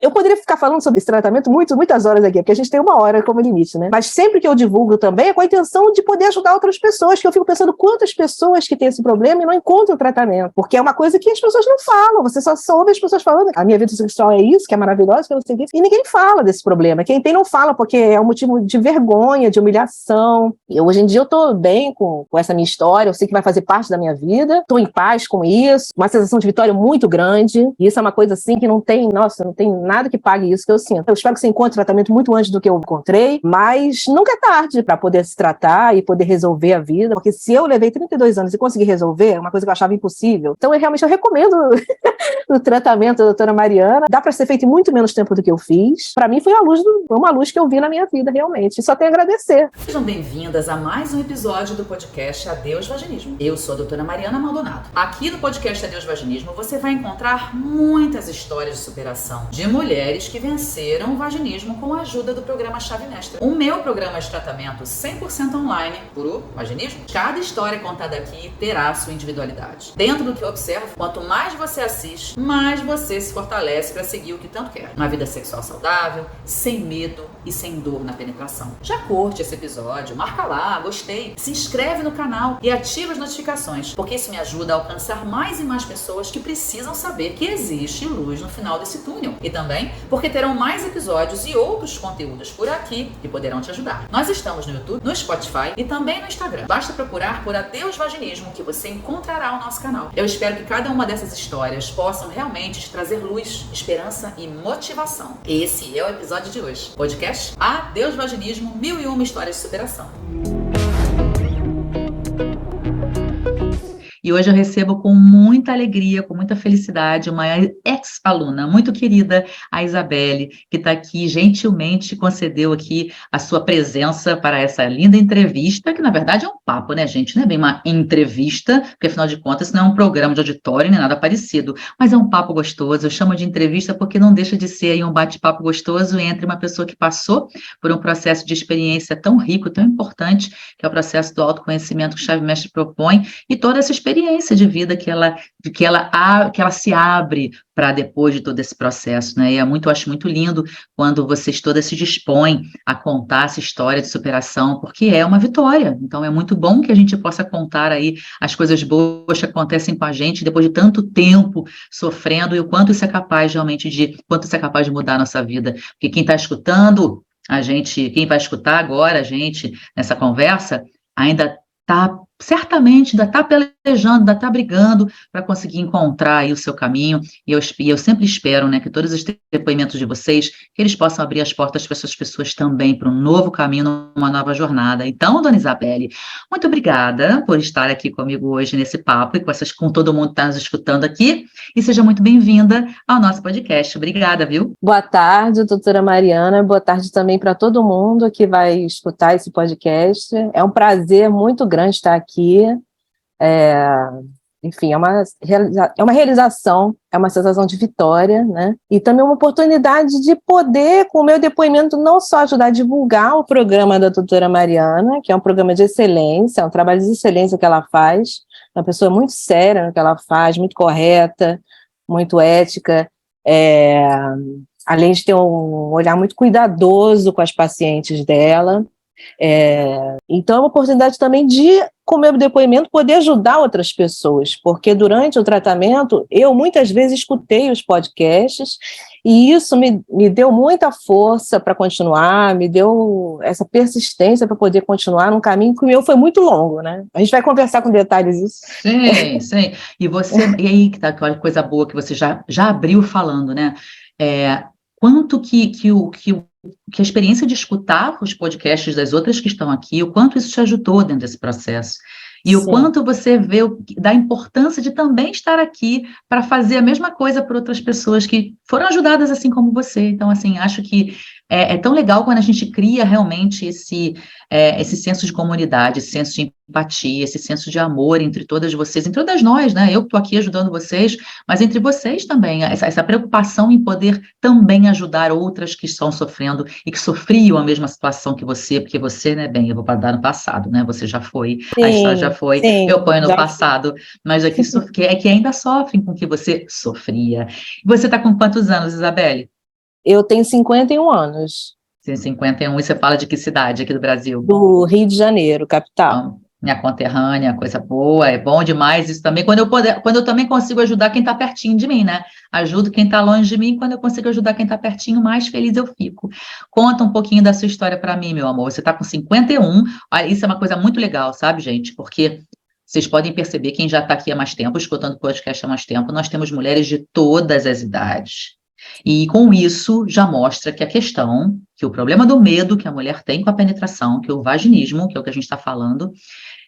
Eu poderia ficar falando sobre esse tratamento muitas horas aqui, porque a gente tem 1 hora como limite, né? Mas sempre que eu divulgo também é com a intenção de poder ajudar outras pessoas, que eu fico pensando quantas pessoas que têm esse problema e não encontram tratamento, porque é uma coisa que as pessoas não falam, você só ouve as pessoas falando, a minha vida sexual é isso, que é maravilhosa, que eu não sei o quê, e ninguém fala desse problema. Quem tem não fala, porque é um motivo de vergonha, de humilhação. E hoje em dia eu tô bem com essa minha história, eu sei que vai fazer parte da minha vida, tô em paz com isso, uma sensação de vitória muito grande, e isso é uma coisa assim que não tem nada que pague isso que eu sinto. Eu espero que você encontre tratamento muito antes do que eu encontrei, mas nunca é tarde para poder se tratar e poder resolver a vida, porque se eu levei 32 anos e consegui resolver, é uma coisa que eu achava impossível. Então, eu recomendo o tratamento da doutora Mariana. Dá para ser feito em muito menos tempo do que eu fiz. Para mim, foi uma luz que eu vi na minha vida, realmente. E só tenho a agradecer. Sejam bem-vindas a mais um episódio do podcast Adeus Vaginismo. Eu sou a doutora Mariana Maldonado. Aqui no podcast Adeus Vaginismo, você vai encontrar muitas histórias de superação de mulheres que venceram o vaginismo com a ajuda do programa Chave Mestra. O meu programa de tratamento 100% online por vaginismo. Cada história contada aqui terá sua individualidade. Dentro do que eu observo, quanto mais você assiste, mais você se fortalece para seguir o que tanto quer. Uma vida sexual saudável, sem medo e sem dor na penetração. Já curte esse episódio, marca lá, gostei, se inscreve no canal e ativa as notificações, porque isso me ajuda a alcançar mais e mais pessoas que precisam saber que existe luz no final desse túnel. E também porque terão mais episódios e outros conteúdos por aqui que poderão te ajudar. Nós estamos no YouTube, no Spotify e também no Instagram. Basta procurar por Adeus Vaginismo que você encontrará o nosso canal. Eu espero que cada uma dessas histórias possam realmente te trazer luz, esperança e motivação. Esse é o episódio de hoje. Podcast Adeus Vaginismo, 1001 histórias de superação. E hoje eu recebo com muita alegria, com muita felicidade, uma ex-aluna muito querida, a Isabelle, que está aqui, gentilmente concedeu aqui a sua presença para essa linda entrevista, que na verdade é um papo, né, gente? Não é bem uma entrevista, porque afinal de contas isso não é um programa de auditório, nem nada parecido, mas é um papo gostoso. Eu chamo de entrevista porque não deixa de ser aí um bate-papo gostoso entre uma pessoa que passou por um processo de experiência tão rico, tão importante, que é o processo do autoconhecimento que o Chave Mestre propõe, e toda essa experiência de vida que ela se abre para depois de todo esse processo, né? E eu acho muito lindo quando vocês todas se dispõem a contar essa história de superação, porque é uma vitória. Então é muito bom que a gente possa contar aí as coisas boas que acontecem com a gente depois de tanto tempo sofrendo e o quanto isso é capaz quanto isso é capaz de mudar a nossa vida. Porque quem está escutando a gente, quem vai escutar agora a gente nessa conversa, ainda certamente ainda está pelejando, ainda está brigando para conseguir encontrar aí o seu caminho, e eu sempre espero, né, que todos os depoimentos de vocês, que eles possam abrir as portas para essas pessoas também, para um novo caminho, uma nova jornada. Então, dona Isabelle, muito obrigada por estar aqui comigo hoje nesse papo, e com todo mundo que está nos escutando aqui, e seja muito bem-vinda ao nosso podcast. Obrigada, viu? Boa tarde, doutora Mariana, boa tarde também para todo mundo que vai escutar esse podcast. É um prazer muito grande estar aqui. Enfim, é uma realização, é uma sensação de vitória, né? E também uma oportunidade de poder, com o meu depoimento, não só ajudar a divulgar o programa da doutora Mariana, que é um programa de excelência, é um trabalho de excelência que ela faz, é uma pessoa muito séria no que ela faz, muito correta, muito ética, além de ter um olhar muito cuidadoso com as pacientes dela. Então é uma oportunidade também de, com o meu depoimento, poder ajudar outras pessoas, porque durante o tratamento eu muitas vezes escutei os podcasts e isso me deu muita força para continuar, me deu essa persistência para poder continuar num caminho que o meu foi muito longo, né? A gente vai conversar com detalhes isso. Sim. E aí que tá aquela coisa boa que você já abriu falando, né? Quanto que a experiência de escutar os podcasts das outras que estão aqui, o quanto isso te ajudou dentro desse processo. E o quanto você vê da importância de também estar aqui para fazer a mesma coisa por outras pessoas que foram ajudadas assim como você. Então, assim, acho que é tão legal quando a gente cria realmente esse senso de comunidade, esse senso de empatia, esse senso de amor entre todas vocês, entre todas nós, né? Eu que estou aqui ajudando vocês, mas entre vocês também, essa preocupação em poder também ajudar outras que estão sofrendo e que sofriam a mesma situação que você, porque você, né, bem, eu vou dar no passado, né? Você já foi, Sim, a história já foi, sim, eu ponho no passado, mas que ainda sofrem com o que você sofria. Você está com quantos anos, Isabelle? Eu tenho 51 anos. Tem 51, e você fala de que cidade aqui do Brasil? Do Rio de Janeiro, capital. Então, minha conterrânea, coisa boa, é bom demais isso também, quando eu também consigo ajudar quem está pertinho de mim, né? Ajudo quem está longe de mim, quando eu consigo ajudar quem está pertinho, mais feliz eu fico. Conta um pouquinho da sua história para mim, meu amor. Você está com 51, olha, isso é uma coisa muito legal, sabe, gente? Porque vocês podem perceber, quem já está aqui há mais tempo, escutando o podcast há mais tempo, nós temos mulheres de todas as idades. E com isso já mostra que o problema do medo que a mulher tem com a penetração, que o vaginismo, que é o que a gente está falando,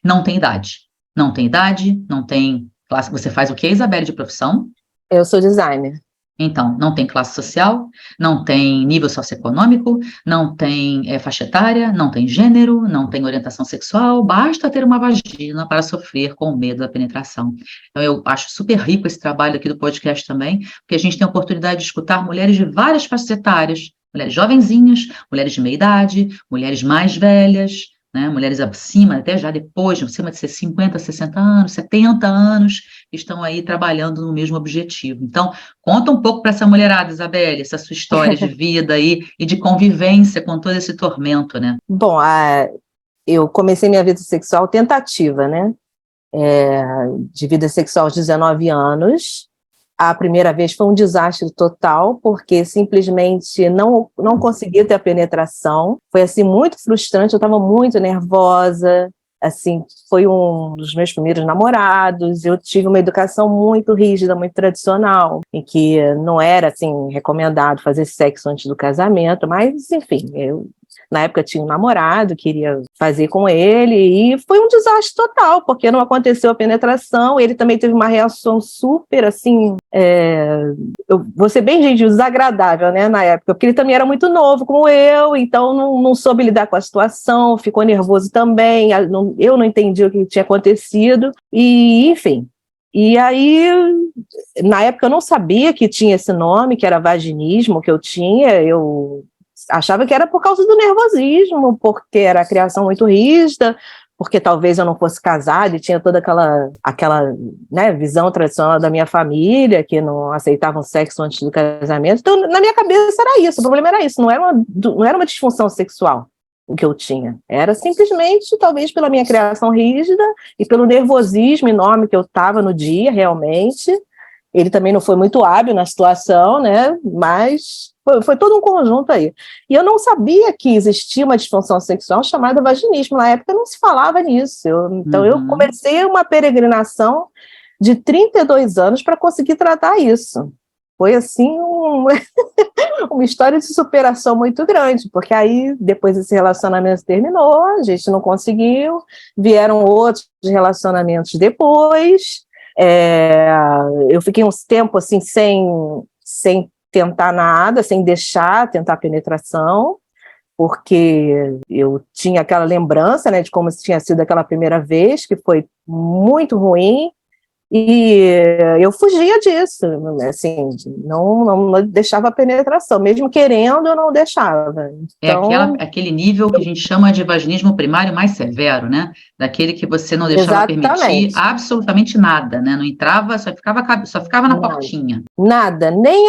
não tem idade. Não tem idade, não tem classe. Você faz o que, Isabelle, de profissão? Eu sou designer. Então, não tem classe social, não tem nível socioeconômico, não tem faixa etária, não tem gênero, não tem orientação sexual, basta ter uma vagina para sofrer com o medo da penetração. Então, eu acho super rico esse trabalho aqui do podcast também, porque a gente tem a oportunidade de escutar mulheres de várias faixas etárias, mulheres jovenzinhas, mulheres de meia idade, mulheres mais velhas, né, mulheres acima, até já depois, acima de 50, 60 anos, 70 anos, estão aí trabalhando no mesmo objetivo. Então, conta um pouco para essa mulherada, Isabelle, essa sua história de vida aí e de convivência com todo esse tormento, né? Bom, eu comecei minha vida sexual tentativa, né? De vida sexual aos 19 anos. A primeira vez foi um desastre total, porque simplesmente não conseguia ter a penetração. Foi, assim, muito frustrante, eu estava muito nervosa. Assim, foi um dos meus primeiros namorados. Eu tive uma educação muito rígida, muito tradicional, em que não era, assim, recomendado fazer sexo antes do casamento, mas, enfim, na época tinha um namorado, queria fazer com ele, e foi um desastre total, porque não aconteceu a penetração. Ele também teve uma reação super, assim, eu vou ser bem gentil, desagradável, né, na época, porque ele também era muito novo, como eu, então não soube lidar com a situação, ficou nervoso também, eu não entendi o que tinha acontecido, e enfim. E aí, na época eu não sabia que tinha esse nome, que era vaginismo, que eu tinha, eu achava que era por causa do nervosismo, porque era a criação muito rígida, porque talvez eu não fosse casada e tinha toda aquela né, visão tradicional da minha família, que não aceitavam sexo antes do casamento. Então, na minha cabeça era isso, o problema era isso, não era uma disfunção sexual o que eu tinha. Era simplesmente, talvez, pela minha criação rígida e pelo nervosismo enorme que eu estava no dia, realmente. Ele também não foi muito hábil na situação, né? Mas foi todo um conjunto aí. E eu não sabia que existia uma disfunção sexual chamada vaginismo. Na época não se falava nisso. Então eu comecei uma peregrinação de 32 anos para conseguir tratar isso. Foi, assim, uma história de superação muito grande, porque aí, depois esse relacionamento terminou, a gente não conseguiu, vieram outros relacionamentos depois. Eu fiquei uns tempos assim sem tentar nada, sem tentar a penetração, porque eu tinha aquela lembrança, né, de como tinha sido aquela primeira vez, que foi muito ruim, e eu fugia disso, assim, não deixava a penetração, mesmo querendo, eu não deixava. Então, Aquele nível que a gente chama de vaginismo primário mais severo, né? Daquele que você não deixava permitir absolutamente nada, né? Não entrava, só ficava na portinha. Nada, nem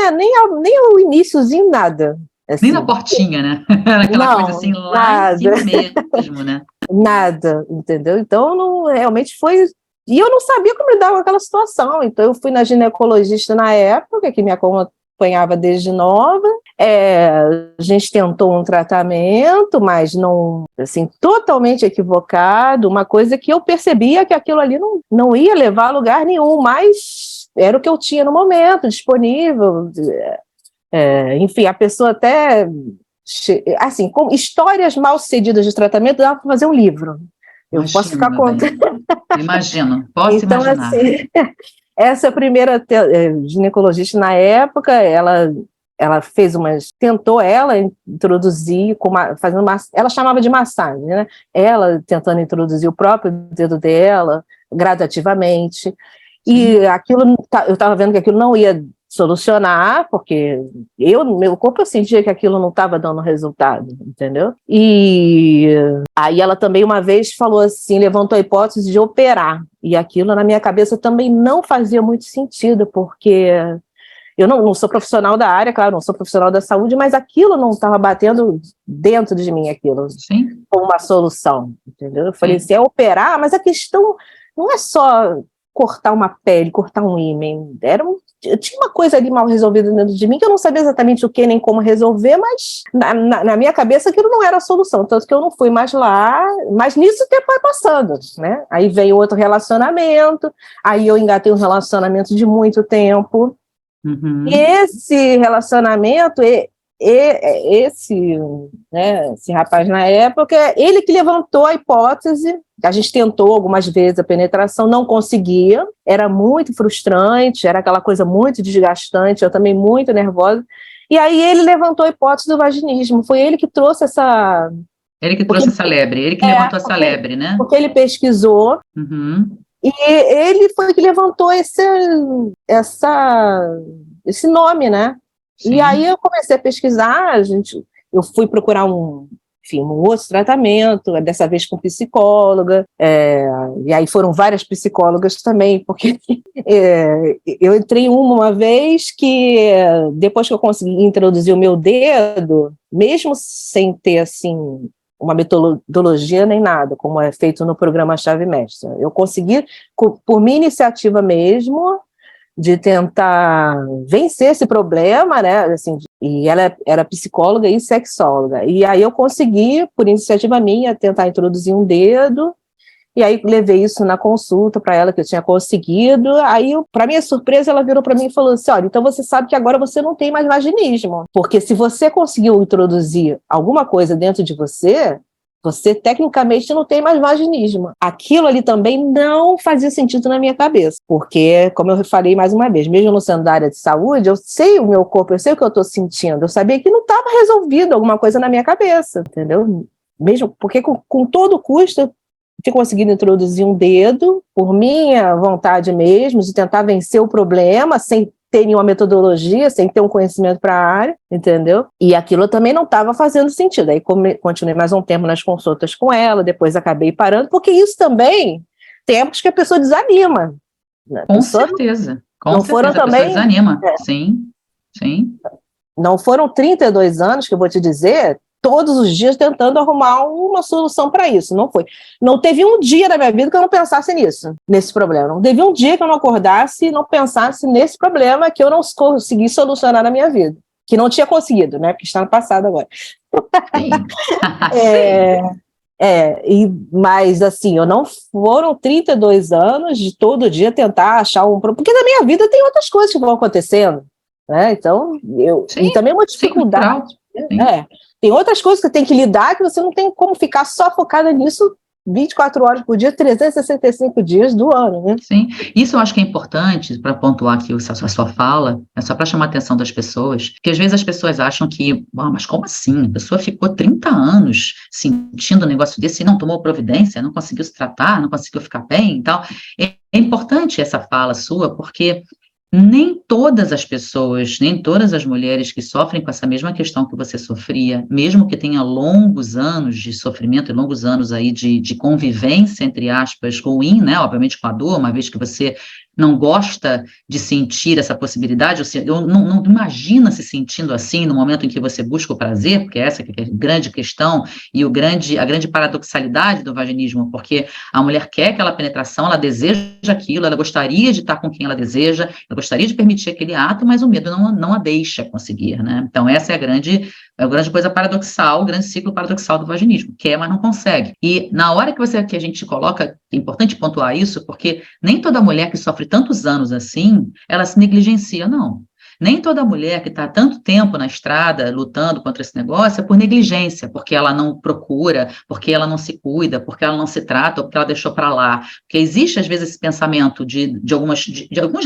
o iniciozinho, nada. Assim. Nem na portinha, né? Aquela coisa assim, lá em cima mesmo, né? Nada, entendeu? Então, realmente foi... E eu não sabia como lidar com aquela situação, então eu fui na ginecologista na época, que me acompanhava desde nova, a gente tentou um tratamento, mas não, assim, totalmente equivocado, uma coisa que eu percebia que aquilo ali não ia levar a lugar nenhum, mas era o que eu tinha no momento, disponível, enfim, a pessoa até, assim, com histórias mal sucedidas de tratamento, dava para fazer um livro. Eu posso ficar contando. Imagino, posso então, imaginar. Assim, essa primeira ginecologista na época, ela tentou introduzir, ela chamava de massagem, né? Ela tentando introduzir o próprio dedo dela, gradativamente, e aquilo, eu estava vendo que aquilo não ia solucionar, porque meu corpo, eu sentia que aquilo não estava dando resultado, entendeu? E aí ela também uma vez falou assim, levantou a hipótese de operar, e aquilo na minha cabeça também não fazia muito sentido, porque Eu não sou profissional da área, claro, não sou profissional da saúde, mas aquilo não estava batendo dentro de mim, aquilo, Sim. como uma solução, entendeu? Eu falei, Sim. se é operar, mas a questão não é só cortar uma pele, cortar um ímen, eu tinha uma coisa ali mal resolvida dentro de mim, que eu não sabia exatamente o que nem como resolver, mas na minha cabeça aquilo não era a solução, tanto que eu não fui mais lá, mas nisso o tempo vai passando, né? Aí veio outro relacionamento, aí eu engatei um relacionamento de muito tempo, e esse relacionamento, esse, né, esse rapaz na época, ele que levantou a hipótese, a gente tentou algumas vezes a penetração, não conseguia, era muito frustrante, era aquela coisa muito desgastante, eu também muito nervosa, e aí ele levantou a hipótese do vaginismo, foi ele que trouxe essa... Ele que trouxe essa lebre, ele que levantou essa lebre, né? Porque ele pesquisou, e ele foi que levantou esse nome, né? Sim. E aí eu comecei a pesquisar, eu fui procurar um outro tratamento, dessa vez com psicóloga, e aí foram várias psicólogas também, porque eu entrei uma vez que, depois que eu consegui introduzir o meu dedo, mesmo sem ter, assim, uma metodologia nem nada, como é feito no programa Chave Mestra, eu consegui, por minha iniciativa mesmo, de tentar vencer esse problema, né, assim, e ela era psicóloga e sexóloga, e aí eu consegui, por iniciativa minha, tentar introduzir um dedo, e aí levei isso na consulta para ela, que eu tinha conseguido, aí, para minha surpresa, ela virou para mim e falou assim, olha, então você sabe que agora você não tem mais vaginismo, porque se você conseguiu introduzir alguma coisa dentro de você tecnicamente não tem mais vaginismo. Aquilo ali também não fazia sentido na minha cabeça, porque, como eu falei mais uma vez, mesmo não sendo da área de saúde, eu sei o meu corpo, eu sei o que eu estou sentindo, eu sabia que não estava resolvido alguma coisa na minha cabeça, entendeu? Mesmo porque com todo custo eu tinha conseguido introduzir um dedo, por minha vontade mesmo, de tentar vencer o problema, sem ter nenhuma metodologia, sem ter um conhecimento para a área, entendeu? E aquilo também não estava fazendo sentido. Aí continuei mais um tempo nas consultas com ela, depois acabei parando, porque isso também, tempos que a pessoa desanima. Né? Com certeza, a pessoa desanima, sim, sim. Não foram 32 anos, que eu vou te dizer, todos os dias tentando arrumar uma solução para isso, não foi. Não teve um dia na minha vida que eu não pensasse nesse problema. Não teve um dia que eu não acordasse e não pensasse nesse problema que eu não consegui solucionar na minha vida. Que não tinha conseguido, né? Porque está no passado agora. Sim. Mas assim, não foram 32 anos de todo dia tentar achar um problema, porque na minha vida tem outras coisas que vão acontecendo, né? Então, e também uma dificuldade. Tem outras coisas que você tem que lidar que você não tem como ficar só focada nisso 24 horas por dia, 365 dias do ano, né? Sim, isso eu acho que é importante para pontuar aqui a sua fala, é só para chamar a atenção das pessoas, porque às vezes as pessoas acham que, mas como assim? A pessoa ficou 30 anos sentindo um negócio desse e não tomou providência, não conseguiu se tratar, não conseguiu ficar bem e tal. É importante essa fala sua, porque nem todas as pessoas, nem todas as mulheres que sofrem com essa mesma questão que você sofria, mesmo que tenha longos anos de sofrimento e longos anos aí de convivência, entre aspas, ruim, né, obviamente com a dor, uma vez que você não gosta de sentir essa possibilidade, ou não imagina se sentindo assim no momento em que você busca o prazer, porque essa que é a grande questão e a grande paradoxalidade do vaginismo, porque a mulher quer aquela penetração, ela deseja aquilo, ela gostaria de estar com quem ela deseja, ela gostaria de permitir aquele ato, mas o medo não a deixa conseguir, né? Então essa é a grande coisa paradoxal, o grande ciclo paradoxal do vaginismo, quer, mas não consegue. E na hora que a gente coloca, é importante pontuar isso, porque nem toda mulher que sofre tantos anos assim, ela se negligencia, não. Nem toda mulher que está há tanto tempo na estrada lutando contra esse negócio é por negligência, porque ela não procura, porque ela não se cuida, porque ela não se trata, ou porque ela deixou para lá. Porque existe, às vezes, esse pensamento de alguns,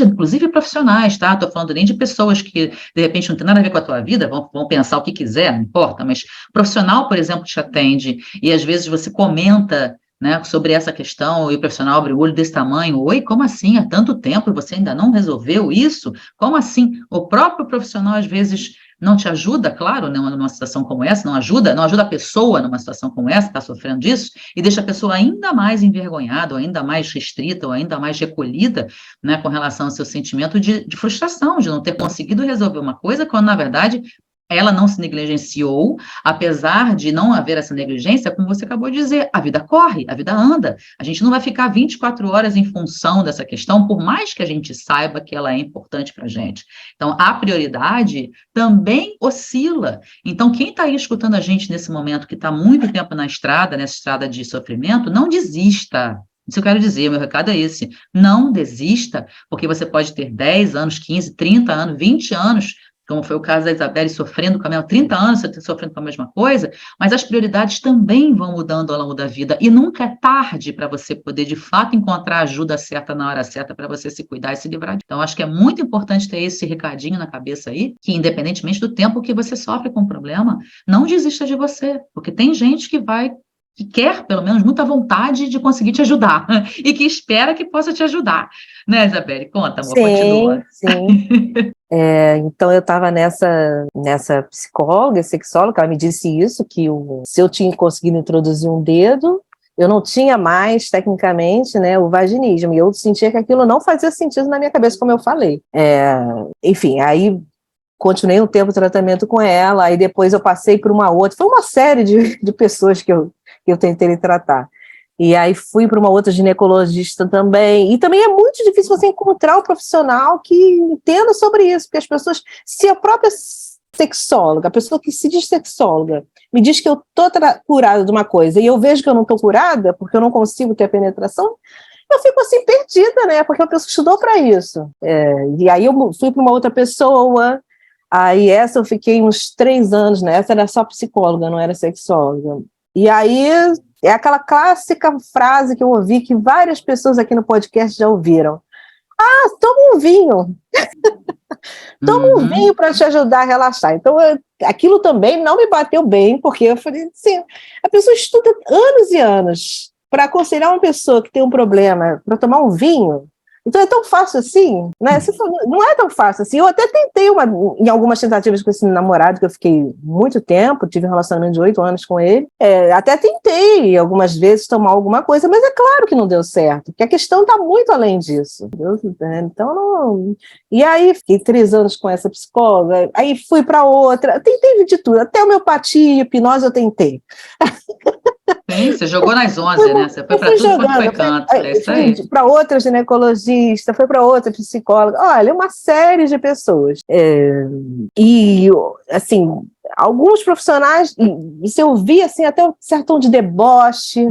inclusive profissionais, tá? Estou falando nem de pessoas que, de repente, não tem nada a ver com a tua vida, vão pensar o que quiser, não importa, mas profissional, por exemplo, te atende, e às vezes você comenta, né, sobre essa questão, e o profissional abre o olho desse tamanho, oi, como assim, há tanto tempo e você ainda não resolveu isso? Como assim? O próprio profissional, às vezes, não te ajuda, claro, né, numa situação como essa, não ajuda a pessoa numa situação como essa, está sofrendo disso, e deixa a pessoa ainda mais envergonhada, ou ainda mais restrita, ou ainda mais recolhida, né, com relação ao seu sentimento de frustração, de não ter conseguido resolver uma coisa, quando, na verdade, ela não se negligenciou, apesar de não haver essa negligência, como você acabou de dizer, a vida corre, a vida anda. A gente não vai ficar 24 horas em função dessa questão, por mais que a gente saiba que ela é importante para a gente. Então, a prioridade também oscila. Então, quem está aí escutando a gente nesse momento, que está muito tempo na estrada, nessa estrada de sofrimento, não desista. Isso eu quero dizer, meu recado é esse. Não desista, porque você pode ter 10 anos, 15, 30 anos, 20 anos, como foi o caso da Isabelle, sofrendo com a mesma, 30 anos você sofrendo com a mesma coisa, mas as prioridades também vão mudando ao longo da vida, e nunca é tarde para você poder, de fato, encontrar a ajuda certa na hora certa para você se cuidar e se livrar. Então, acho que é muito importante ter esse recadinho na cabeça aí, que independentemente do tempo que você sofre com o problema, não desista de você, porque tem gente que quer, pelo menos, muita vontade de conseguir te ajudar, e que espera que possa te ajudar. Né, Isabelle? Conta, amor, continua. Sim. Então eu estava nessa psicóloga, sexóloga, ela me disse isso, que se eu tinha conseguido introduzir um dedo, eu não tinha mais, tecnicamente, né, o vaginismo, e eu sentia que aquilo não fazia sentido na minha cabeça, como eu falei. Enfim, aí continuei um tempo de tratamento com ela, aí depois eu passei por uma outra, foi uma série de pessoas que eu tentei tratar. E aí fui para uma outra ginecologista também, e também é muito difícil você encontrar um profissional que entenda sobre isso, porque as pessoas, se a própria sexóloga, a pessoa que se diz sexóloga, me diz que eu estou curada de uma coisa, e eu vejo que eu não estou curada, porque eu não consigo ter a penetração, eu fico assim perdida, né, porque a pessoa estudou para isso. E aí eu fui para uma outra pessoa, aí essa eu fiquei uns 3 anos, né, essa era só psicóloga, não era sexóloga. E aí é aquela clássica frase que eu ouvi, que várias pessoas aqui no podcast já ouviram. Toma um vinho. Toma um vinho para te ajudar a relaxar. Então, aquilo também não me bateu bem, porque eu falei assim, a pessoa estuda anos e anos para aconselhar uma pessoa que tem um problema para tomar um vinho. Então é tão fácil assim, né? Não é tão fácil assim. Eu até tentei em algumas tentativas com esse namorado, que eu fiquei muito tempo, tive um relacionamento de 8 anos com ele. Até tentei algumas vezes tomar alguma coisa, mas é claro que não deu certo, porque a questão está muito além disso. Entendeu? Então, não... E aí fiquei 3 anos com essa psicóloga, aí fui para outra, tentei de tudo, até homeopatia, hipnose eu tentei. Sim, você jogou nas 11, né? Você foi para tudo quanto foi canto. É isso aí. Fui para outra ginecologista, foi para outra psicóloga. Olha, uma série de pessoas. E, assim, alguns profissionais, isso eu vi, assim, até um certo tom de deboche,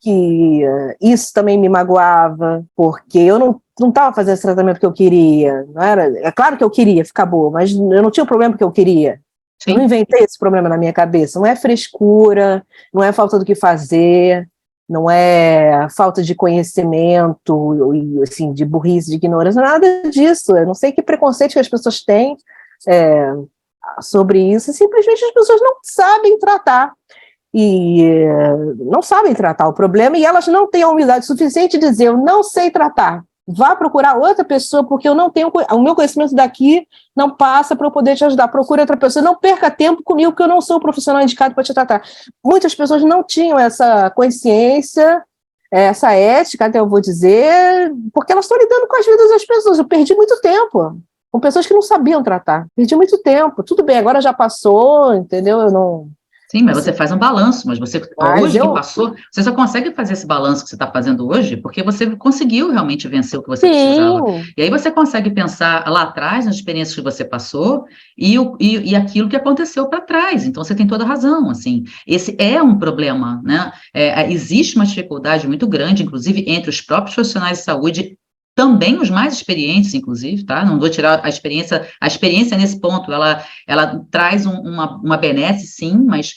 que isso também me magoava, porque eu não estava fazendo esse tratamento que eu queria. Não era, é claro que eu queria ficar boa, mas eu não tinha o problema que eu queria. Sim. Eu não inventei esse problema na minha cabeça. Não é frescura, não é falta do que fazer, não é falta de conhecimento, assim, de burrice, de ignorância, nada disso. Eu não sei que preconceito que as pessoas têm sobre isso. Simplesmente as pessoas não sabem tratar. Não sabem tratar o problema, e elas não têm a humildade suficiente de dizer, eu não sei tratar. Vá procurar outra pessoa, porque eu não tenho, o meu conhecimento daqui não passa para eu poder te ajudar. Procure outra pessoa, não perca tempo comigo, porque eu não sou o profissional indicado para te tratar. Muitas pessoas não tinham essa consciência, essa ética, até eu vou dizer, porque elas estão lidando com as vidas das pessoas. Eu perdi muito tempo com pessoas que não sabiam tratar. Perdi muito tempo. Tudo bem, agora já passou, entendeu? Eu não... Sim, mas você faz um balanço, mas você, hoje que passou, você só consegue fazer esse balanço que você está fazendo hoje porque você conseguiu realmente vencer o que você precisava. E aí você consegue pensar lá atrás, nas experiências que você passou e aquilo que aconteceu para trás. Então, você tem toda a razão, assim. Esse é um problema, né? Existe uma dificuldade muito grande, inclusive, entre os próprios profissionais de saúde, também os mais experientes, inclusive, tá? Não vou tirar a experiência nesse ponto, ela traz uma benesse, sim, mas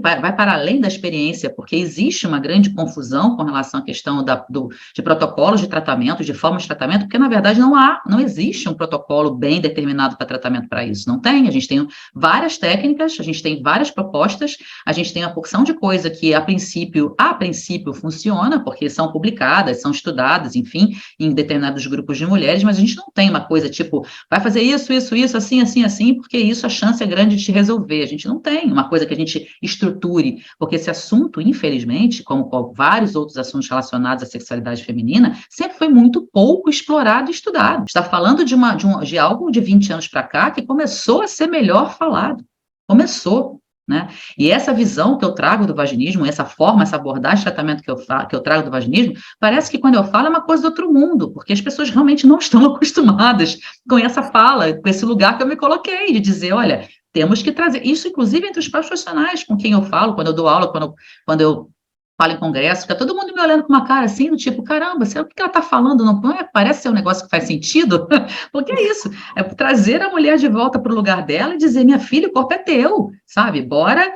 vai para além da experiência, porque existe uma grande confusão com relação à questão de protocolos de tratamento, de formas de tratamento, porque, na verdade, não existe um protocolo bem determinado para tratamento para isso, não tem, a gente tem várias técnicas, a gente tem várias propostas, a gente tem uma porção de coisa que, a princípio funciona, porque são publicadas, são estudadas, enfim, em determinados grupos de mulheres, mas a gente não tem uma coisa tipo, vai fazer isso, assim, assim, assim, porque isso a chance é grande de resolver. A gente não tem uma coisa que a gente estruture, porque esse assunto, infelizmente, como vários outros assuntos relacionados à sexualidade feminina, sempre foi muito pouco explorado e estudado. Está falando de algo de 20 anos para cá que começou a ser melhor falado. Começou. Né? E essa visão que eu trago do vaginismo, essa forma, essa abordagem de tratamento que eu trago do vaginismo, parece que quando eu falo é uma coisa do outro mundo, porque as pessoas realmente não estão acostumadas com essa fala, com esse lugar que eu me coloquei, de dizer, olha, temos que trazer, isso inclusive entre os profissionais com quem eu falo, quando eu dou aula, quando eu falo em congresso, fica todo mundo me olhando com uma cara assim, do tipo, caramba, será o que ela está falando? Não é, parece ser um negócio que faz sentido? Porque é isso, é trazer a mulher de volta para o lugar dela e dizer, minha filha, o corpo é teu, sabe? Bora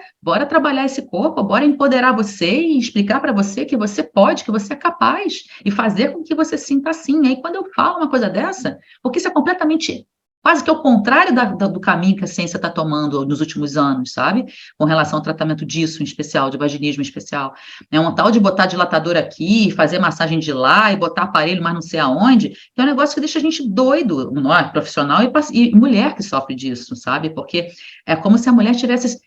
trabalhar esse corpo, bora empoderar você e explicar para você que você pode, que você é capaz, e fazer com que você sinta assim. E aí, quando eu falo uma coisa dessa, porque isso é completamente quase que ao contrário do caminho que a ciência está tomando nos últimos anos, sabe? Com relação ao tratamento disso em especial, de vaginismo em especial. É um tal de botar dilatador aqui, fazer massagem de lá e botar aparelho mas não sei aonde, que é um negócio que deixa a gente doido, nós, profissional e mulher que sofre disso, sabe? Porque é como se a mulher tivesse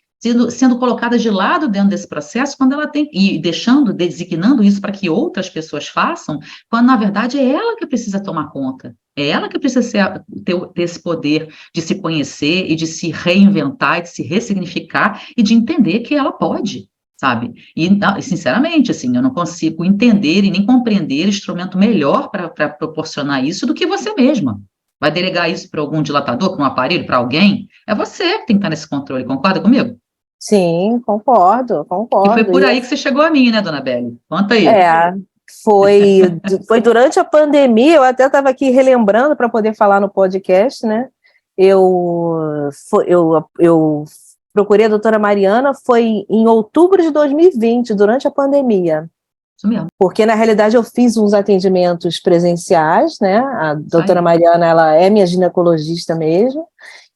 sendo colocada de lado dentro desse processo, quando ela tem, e designando isso para que outras pessoas façam, quando na verdade é ela que precisa tomar conta. É ela que precisa ter esse poder de se conhecer e de se reinventar, e de se ressignificar e de entender que ela pode, sabe? E, sinceramente, assim, eu não consigo entender e nem compreender instrumento melhor para proporcionar isso do que você mesma. Vai delegar isso para algum dilatador, para um aparelho, para alguém? É você que tem que estar nesse controle, concorda comigo? Sim, concordo, E foi concordo. por aí que você chegou a mim, né, dona Beli? Conta aí. Foi durante a pandemia, eu até estava aqui relembrando para poder falar no podcast, né? Eu procurei a doutora Mariana, foi em outubro de 2020, durante a pandemia. Isso mesmo. Porque, na realidade, eu fiz uns atendimentos presenciais, né? A doutora Mariana, ela é minha ginecologista mesmo,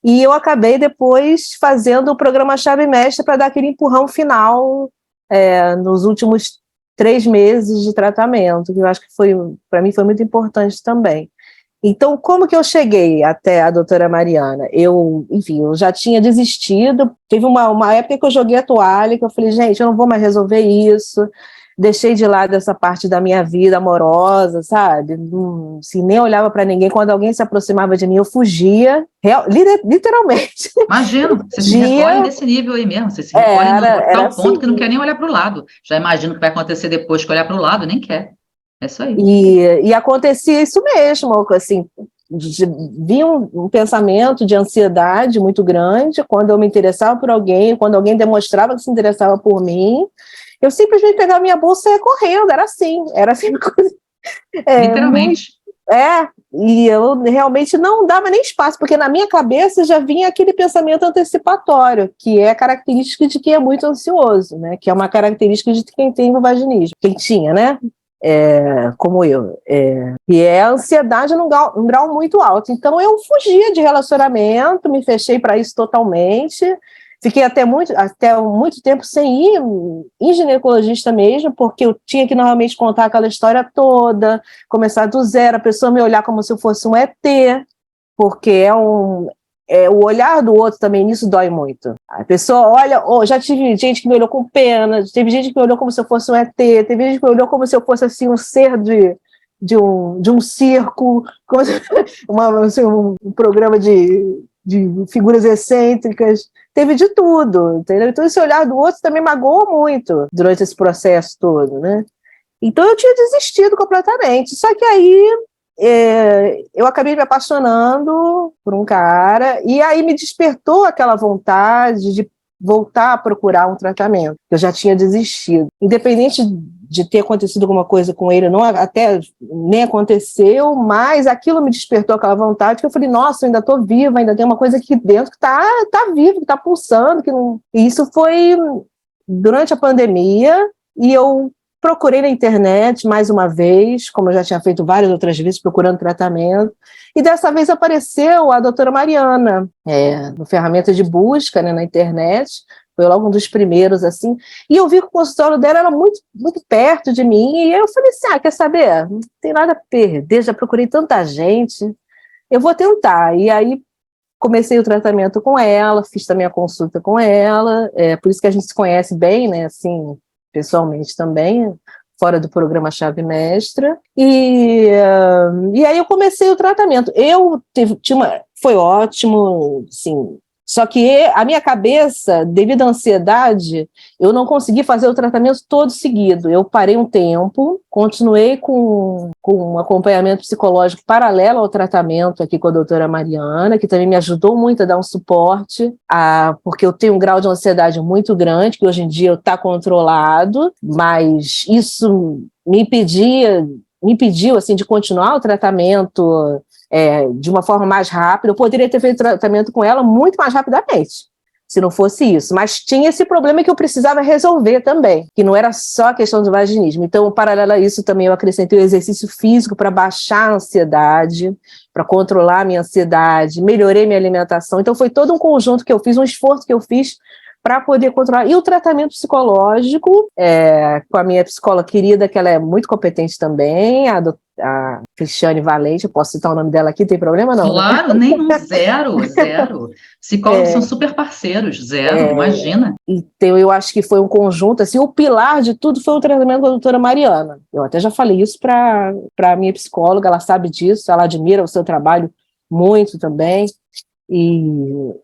e eu acabei depois fazendo o programa Chave Mestra para dar aquele empurrão final nos últimos 3 meses de tratamento, que eu acho que para mim foi muito importante também. Então, como que eu cheguei até a doutora Mariana? Eu já tinha desistido, teve uma época que eu joguei a toalha, que eu falei, gente, eu não vou mais resolver isso, deixei de lado essa parte da minha vida amorosa, sabe? Assim, nem olhava para ninguém, quando alguém se aproximava de mim, eu fugia, literalmente. Imagino, você se recolhe desse nível aí mesmo, você se recolhe no tal ponto assim, que não quer nem olhar para o lado. Já imagino o que vai acontecer depois que olhar para o lado, nem quer. É isso aí. E acontecia isso mesmo, assim, vinha um pensamento de ansiedade muito grande quando eu me interessava por alguém, quando alguém demonstrava que se interessava por mim, eu simplesmente pegava minha bolsa e ia correndo, era assim coisa. Literalmente. E eu realmente não dava nem espaço, porque na minha cabeça já vinha aquele pensamento antecipatório, que é característica de quem é muito ansioso, né? Que é uma característica de quem tem o vaginismo, quem tinha, né? Como eu, e é a ansiedade num grau muito alto. Então eu fugia de relacionamento, me fechei para isso totalmente, fiquei até muito tempo sem ir em ginecologista mesmo, porque eu tinha que normalmente contar aquela história toda, começar do zero, a pessoa me olhar como se eu fosse um ET, porque o olhar do outro também, nisso dói muito. A pessoa olha, já tive gente que me olhou com pena, teve gente que me olhou como se eu fosse um ET, teve gente que me olhou como se eu fosse assim, um ser de um circo, como se, um programa de figuras excêntricas, teve de tudo, entendeu? Então esse olhar do outro também magoou muito durante esse processo todo, né? Então eu tinha desistido completamente, só que aí eu acabei me apaixonando por um cara, e aí me despertou aquela vontade de voltar a procurar um tratamento. Eu já tinha desistido. Independente de ter acontecido alguma coisa com ele, não, até nem aconteceu, mas aquilo me despertou aquela vontade, que eu falei, nossa, eu ainda estou viva, ainda tem uma coisa aqui dentro que está viva, que está pulsando. E isso foi durante a pandemia, e eu procurei na internet mais uma vez, como eu já tinha feito várias outras vezes, procurando tratamento, e dessa vez apareceu a doutora Mariana, no ferramenta de busca, né, na internet, foi logo um dos primeiros, assim, e eu vi que o consultório dela era muito, muito perto de mim, e eu falei assim, quer saber? Não tem nada a perder, já procurei tanta gente, eu vou tentar. E aí comecei o tratamento com ela, fiz também a consulta com ela, por isso que a gente se conhece bem, né, assim, pessoalmente também, fora do programa Chave Mestra, e aí eu comecei o tratamento. Foi ótimo, sim. Só que a minha cabeça, devido à ansiedade, eu não consegui fazer o tratamento todo seguido. Eu parei um tempo, continuei com um acompanhamento psicológico paralelo ao tratamento aqui com a doutora Mariana, que também me ajudou muito a dar um suporte, porque eu tenho um grau de ansiedade muito grande, que hoje em dia está controlado, mas isso me impediu assim, de continuar o tratamento de uma forma mais rápida. Eu poderia ter feito tratamento com ela muito mais rapidamente, se não fosse isso. Mas tinha esse problema que eu precisava resolver também, que não era só a questão do vaginismo. Então, paralelo a isso, também eu acrescentei o exercício físico para baixar a ansiedade, para controlar a minha ansiedade, melhorei minha alimentação. Então, foi todo um conjunto que eu fiz, um esforço que eu fiz para poder controlar. E o tratamento psicológico, com a minha psicóloga querida, que ela é muito competente também, a Cristiane Valente, eu posso citar o nome dela aqui, tem problema não? Claro, nenhum, zero. Psicólogos são super parceiros, zero, imagina. Então, eu acho que foi um conjunto, assim, o pilar de tudo foi o tratamento com a doutora Mariana. Eu até já falei isso para a minha psicóloga, ela sabe disso, ela admira o seu trabalho muito também, e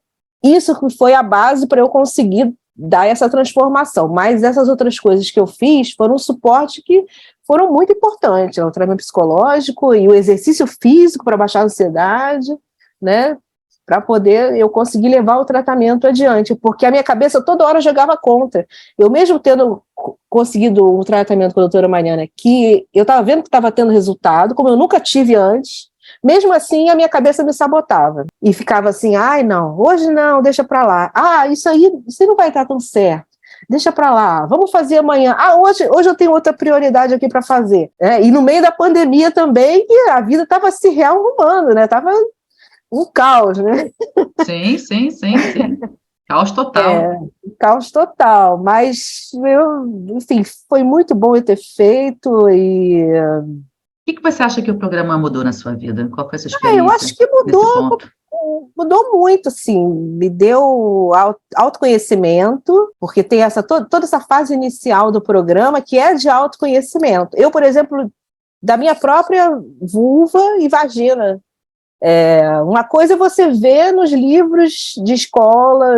isso foi a base para eu conseguir dar essa transformação, mas essas outras coisas que eu fiz foram um suporte que foram muito importantes, o tratamento psicológico e o exercício físico para baixar a ansiedade, né, para poder eu conseguir levar o tratamento adiante, porque a minha cabeça toda hora jogava contra. Eu mesmo tendo conseguido um tratamento com a doutora Mariana, que eu estava vendo que estava tendo resultado, como eu nunca tive antes, mesmo assim, a minha cabeça me sabotava. E ficava assim, não, hoje não, deixa pra lá. Isso aí não vai estar tão certo. Deixa pra lá, vamos fazer amanhã. Hoje eu tenho outra prioridade aqui para fazer. E no meio da pandemia também, que a vida estava se rearrumando, né? Estava um caos, né? Sim. Caos total. Caos total. Mas, enfim, foi muito bom eu ter feito e... O que você acha que o programa mudou na sua vida? Qual foi a sua experiência? Eu acho que mudou muito, assim, me deu autoconhecimento, porque tem toda essa fase inicial do programa que é de autoconhecimento. Eu, por exemplo, da minha própria vulva e vagina. Uma coisa é você ver nos livros de escola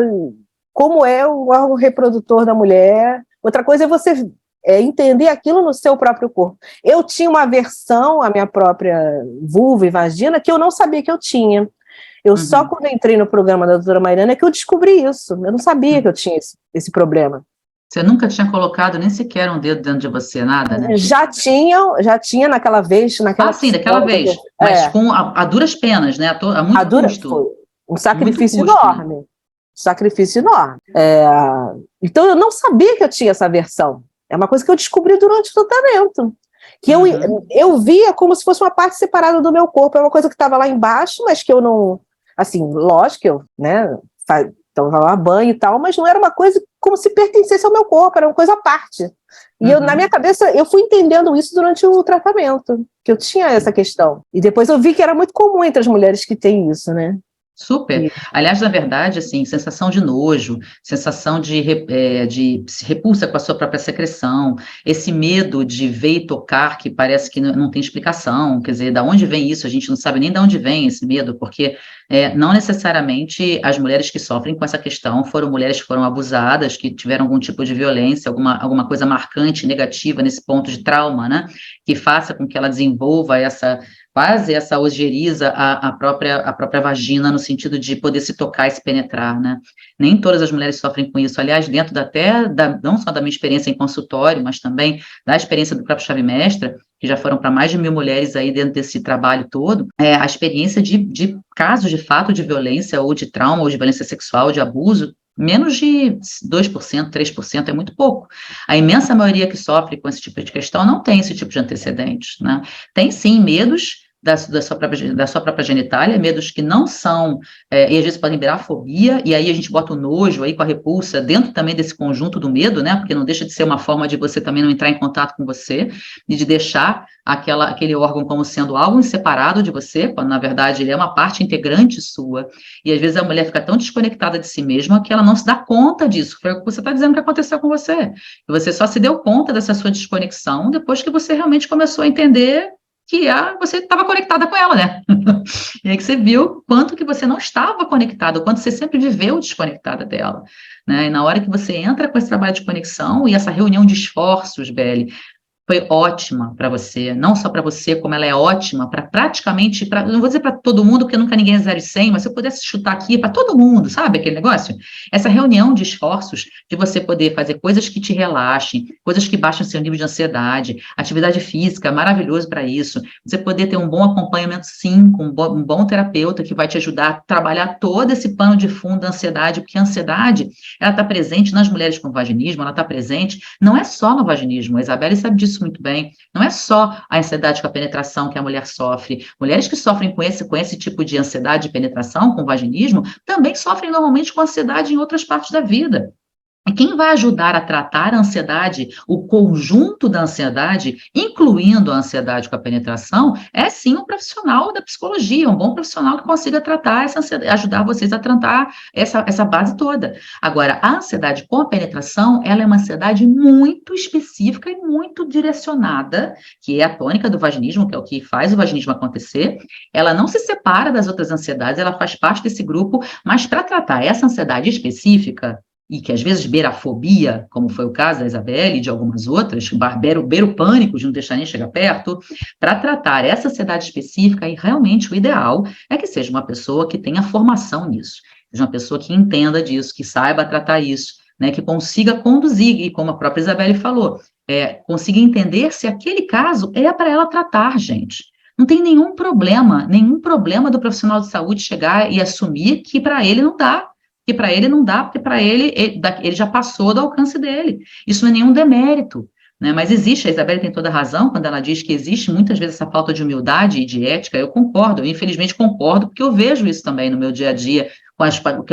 como é o órgão reprodutor da mulher, outra coisa é você entender aquilo no seu próprio corpo. Eu tinha uma aversão à minha própria vulva e vagina que eu não sabia que eu tinha. Só quando entrei no programa da doutora Mariana é que eu descobri isso. Eu não sabia que eu tinha esse problema. Você nunca tinha colocado nem sequer um dedo dentro de você, nada, né? Já tinha naquela vez. Sim, daquela vez. Mas a duras penas, né? A muito custo. Foi um sacrifício enorme. Né? Sacrifício enorme. Então, eu não sabia que eu tinha essa aversão. É uma coisa que eu descobri durante o tratamento. Que eu via como se fosse uma parte separada do meu corpo. É uma coisa que estava lá embaixo, mas que eu não... Assim, lógico que eu, né, tomava banho e tal, mas não era uma coisa como se pertencesse ao meu corpo, era uma coisa à parte. E na minha cabeça, eu fui entendendo isso durante o tratamento, que eu tinha essa questão. E depois eu vi que era muito comum entre as mulheres que têm isso, né? Super. Aliás, na verdade, assim, sensação de nojo, sensação de repulsa com a sua própria secreção, esse medo de ver e tocar que parece que não tem explicação, quer dizer, da onde vem isso? A gente não sabe nem de onde vem esse medo, porque não necessariamente as mulheres que sofrem com essa questão foram mulheres que foram abusadas, que tiveram algum tipo de violência, alguma coisa marcante, negativa nesse ponto de trauma, né? Que faça com que ela desenvolva quase essa ojeriza a própria vagina, no sentido de poder se tocar e se penetrar, né? Nem todas as mulheres sofrem com isso. Aliás, dentro não só da minha experiência em consultório, mas também da experiência do próprio Chave Mestra, que já foram para mais de 1.000 mulheres aí dentro desse trabalho todo, a experiência de casos de fato de violência, ou de trauma, ou de violência sexual, de abuso, menos de 2%, 3%, é muito pouco. A imensa maioria que sofre com esse tipo de questão não tem esse tipo de antecedentes, né? Tem sim medos, da sua própria genitália, medos que não são, e às vezes podem virar fobia, e aí a gente bota o nojo aí com a repulsa dentro também desse conjunto do medo, né, porque não deixa de ser uma forma de você também não entrar em contato com você, e de deixar aquele órgão como sendo algo separado de você, quando na verdade ele é uma parte integrante sua, e às vezes a mulher fica tão desconectada de si mesma que ela não se dá conta disso, foi o que você está dizendo que aconteceu com você, e você só se deu conta dessa sua desconexão depois que você realmente começou a entender que você estava conectada com ela, né? E aí que você viu quanto que você não estava conectada, quanto você sempre viveu desconectada dela, né? E na hora que você entra com esse trabalho de conexão e essa reunião de esforços, Beli, foi ótima para você, não só para você, como ela é ótima para praticamente, não vou dizer para todo mundo, porque nunca ninguém é 0 e 100, mas se eu pudesse chutar aqui para todo mundo, sabe aquele negócio? Essa reunião de esforços, de você poder fazer coisas que te relaxem, coisas que baixem o seu nível de ansiedade, atividade física, maravilhoso para isso, você poder ter um bom acompanhamento, sim, com um bom terapeuta que vai te ajudar a trabalhar todo esse pano de fundo da ansiedade, porque a ansiedade, ela está presente nas mulheres com vaginismo, ela está presente, não é só no vaginismo, a Isabelle sabe disso muito bem, não é só a ansiedade com a penetração que a mulher sofre, mulheres que sofrem com esse tipo de ansiedade de penetração, com vaginismo, também sofrem normalmente com ansiedade em outras partes da vida. E quem vai ajudar a tratar a ansiedade, o conjunto da ansiedade, incluindo a ansiedade com a penetração, é sim um profissional da psicologia, um bom profissional que consiga tratar essa ansiedade, ajudar vocês a tratar essa base toda. Agora, a ansiedade com a penetração, ela é uma ansiedade muito específica e muito direcionada, que é a tônica do vaginismo, que é o que faz o vaginismo acontecer. Ela não se separa das outras ansiedades, ela faz parte desse grupo, mas para tratar essa ansiedade específica, e que às vezes beira a fobia, como foi o caso da Isabelle e de algumas outras, beira o pânico de não deixar nem chegar perto, para tratar essa ansiedade específica, e realmente o ideal é que seja uma pessoa que tenha formação nisso, seja uma pessoa que entenda disso, que saiba tratar isso, né, que consiga conduzir, e como a própria Isabelle falou, consiga entender se aquele caso é para ela tratar, gente. Não tem nenhum problema do profissional de saúde chegar e assumir que para ele não dá, que para ele não dá, porque para ele já passou do alcance dele. Isso não é nenhum demérito, né? Mas existe, a Isabelle tem toda a razão quando ela diz que existe muitas vezes essa falta de humildade e de ética. Eu concordo, eu infelizmente concordo, porque eu vejo isso também no meu dia a dia com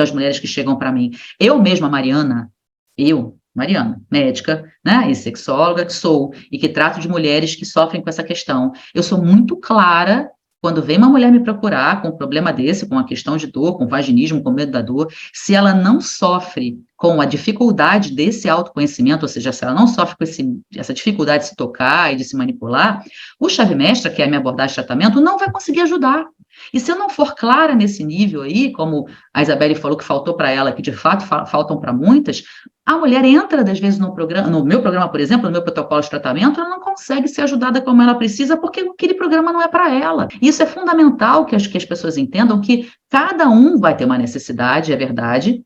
as mulheres que chegam para mim. Eu mesma, Mariana, médica, né, e sexóloga que sou, e que trato de mulheres que sofrem com essa questão, eu sou muito clara. Quando vem uma mulher me procurar com um problema desse, com a questão de dor, com vaginismo, com medo da dor, se ela não sofre com a dificuldade desse autoconhecimento, ou seja, se ela não sofre com essa dificuldade de se tocar e de se manipular, o chave mestra, que é a minha abordagem de tratamento, não vai conseguir ajudar. E se eu não for clara nesse nível aí, como a Isabelle falou que faltou para ela, que de fato faltam para muitas, a mulher entra, às vezes, no meu programa, por exemplo, no meu protocolo de tratamento, ela não consegue ser ajudada como ela precisa, porque aquele programa não é para ela. Isso é fundamental que as pessoas entendam que cada um vai ter uma necessidade, é verdade.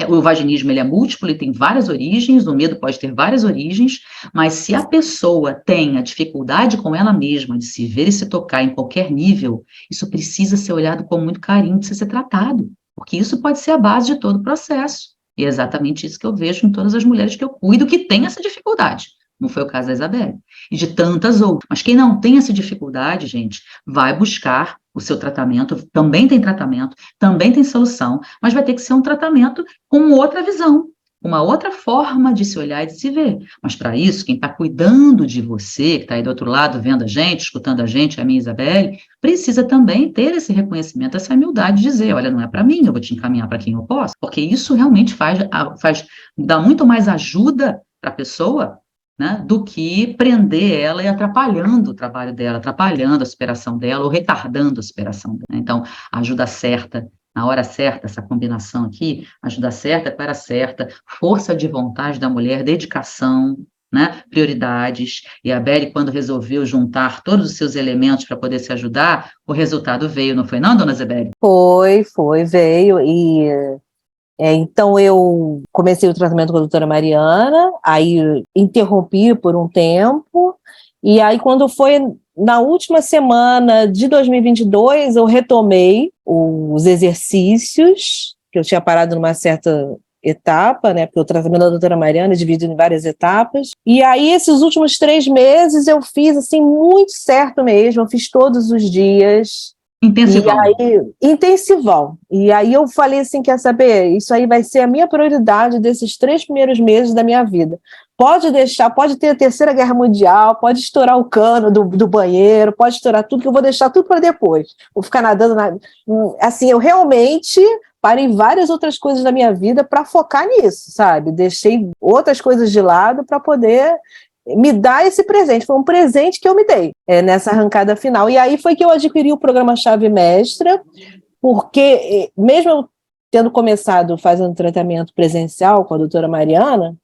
O vaginismo, ele é múltiplo, ele tem várias origens, o medo pode ter várias origens, mas se a pessoa tem a dificuldade com ela mesma de se ver e se tocar em qualquer nível, isso precisa ser olhado com muito carinho, precisa ser tratado, porque isso pode ser a base de todo o processo. E é exatamente isso que eu vejo em todas as mulheres que eu cuido que têm essa dificuldade. Não foi o caso da Isabelle, e de tantas outras. Mas quem não tem essa dificuldade, gente, vai buscar o seu tratamento, também tem solução, mas vai ter que ser um tratamento com outra visão, uma outra forma de se olhar e de se ver. Mas para isso, quem está cuidando de você, que está aí do outro lado, vendo a gente, escutando a gente, a minha Isabelle, precisa também ter esse reconhecimento, essa humildade de dizer, olha, não é para mim, eu vou te encaminhar para quem eu posso, porque isso realmente dá muito mais ajuda para a pessoa, né, do que prender ela e atrapalhando o trabalho dela, atrapalhando a superação dela ou retardando a superação dela. Então, a ajuda certa, na hora certa, essa combinação aqui, ajuda certa, para certa, força de vontade da mulher, dedicação, né, prioridades, e a Beli, quando resolveu juntar todos os seus elementos para poder se ajudar, o resultado veio, não foi não, dona Zebeli? Veio, e então eu comecei o tratamento com a doutora Mariana, aí interrompi por um tempo, e aí quando foi na última semana de 2022, eu retomei os exercícios, que eu tinha parado numa certa etapa, né? Porque o tratamento da doutora Mariana é dividido em várias etapas. E aí, esses últimos 3 meses, eu fiz, assim, muito certo mesmo. Eu fiz todos os dias. Intensivão. E aí, intensivão. E aí eu falei assim, quer saber? Isso aí vai ser a minha prioridade desses 3 primeiros meses da minha vida. Pode deixar, pode ter a Terceira Guerra Mundial, pode estourar o cano do banheiro, pode estourar tudo, que eu vou deixar tudo para depois. Vou ficar nadando. Assim, eu realmente parei várias outras coisas da minha vida para focar nisso, sabe? Deixei outras coisas de lado para poder me dar esse presente. Foi um presente que eu me dei nessa arrancada final. E aí foi que eu adquiri o programa Chave Mestra, porque mesmo eu tendo começado fazendo tratamento presencial com a doutora Mariana,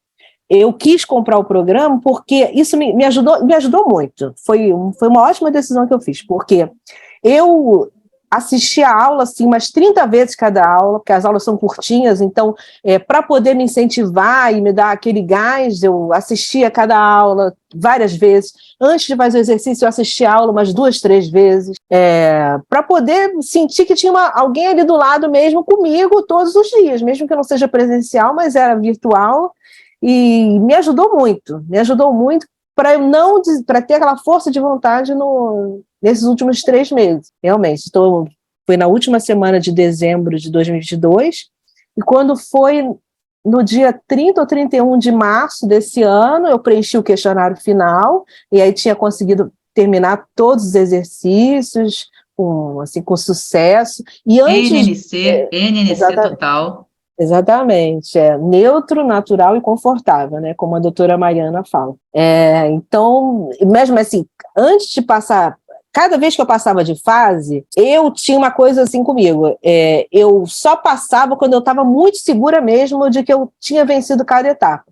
eu quis comprar o programa porque isso me ajudou muito. Foi uma ótima decisão que eu fiz, porque eu assisti a aula assim, umas 30 vezes cada aula, porque as aulas são curtinhas, então, para poder me incentivar e me dar aquele gás, eu assistia cada aula várias vezes. Antes de fazer o exercício, eu assistia a aula umas 2, 3 vezes, para poder sentir que tinha alguém ali do lado mesmo comigo todos os dias, mesmo que não seja presencial, mas era virtual, e me ajudou muito para ter aquela força de vontade nesses últimos 3 meses, realmente. Foi na última semana de dezembro de 2022, e quando foi no dia 30 ou 31 de março desse ano, eu preenchi o questionário final, e aí tinha conseguido terminar todos os exercícios com sucesso. E antes... NNC total. Exatamente, neutro, natural e confortável, né, como a doutora Mariana fala. Então, mesmo assim, antes de passar, cada vez que eu passava de fase, eu tinha uma coisa assim comigo, eu só passava quando eu estava muito segura mesmo de que eu tinha vencido cada etapa.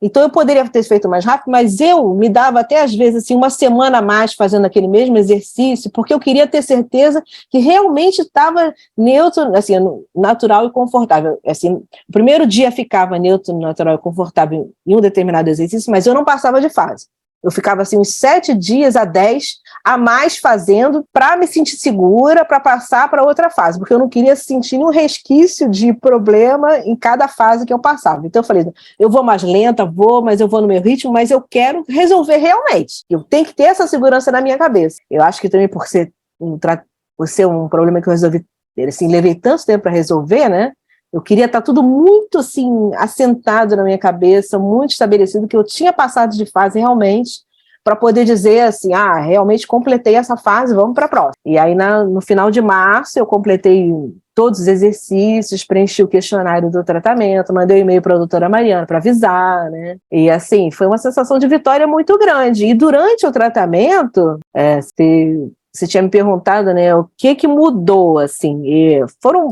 Então, eu poderia ter feito mais rápido, mas eu me dava até, às vezes, assim, uma semana a mais fazendo aquele mesmo exercício, porque eu queria ter certeza que realmente estava neutro, assim, natural e confortável. Assim, o primeiro dia ficava neutro, natural e confortável em um determinado exercício, mas eu não passava de fase. Eu ficava assim uns 7 dias a 10 a mais fazendo para me sentir segura, para passar para outra fase, porque eu não queria sentir nenhum resquício de problema em cada fase que eu passava. Então eu falei, eu vou mais lenta, mas eu vou no meu ritmo, mas eu quero resolver realmente. Eu tenho que ter essa segurança na minha cabeça. Eu acho que também por ser um problema que eu resolvi, assim, levei tanto tempo para resolver, né? Eu queria estar tudo muito, assim, assentado na minha cabeça, muito estabelecido, que eu tinha passado de fase realmente, para poder dizer assim, realmente completei essa fase, vamos para a próxima. E aí, no final de março, eu completei todos os exercícios, preenchi o questionário do tratamento, mandei um e-mail para a doutora Mariana para avisar, né? E assim, foi uma sensação de vitória muito grande. E durante o tratamento, você tinha me perguntado, né, o que mudou, assim,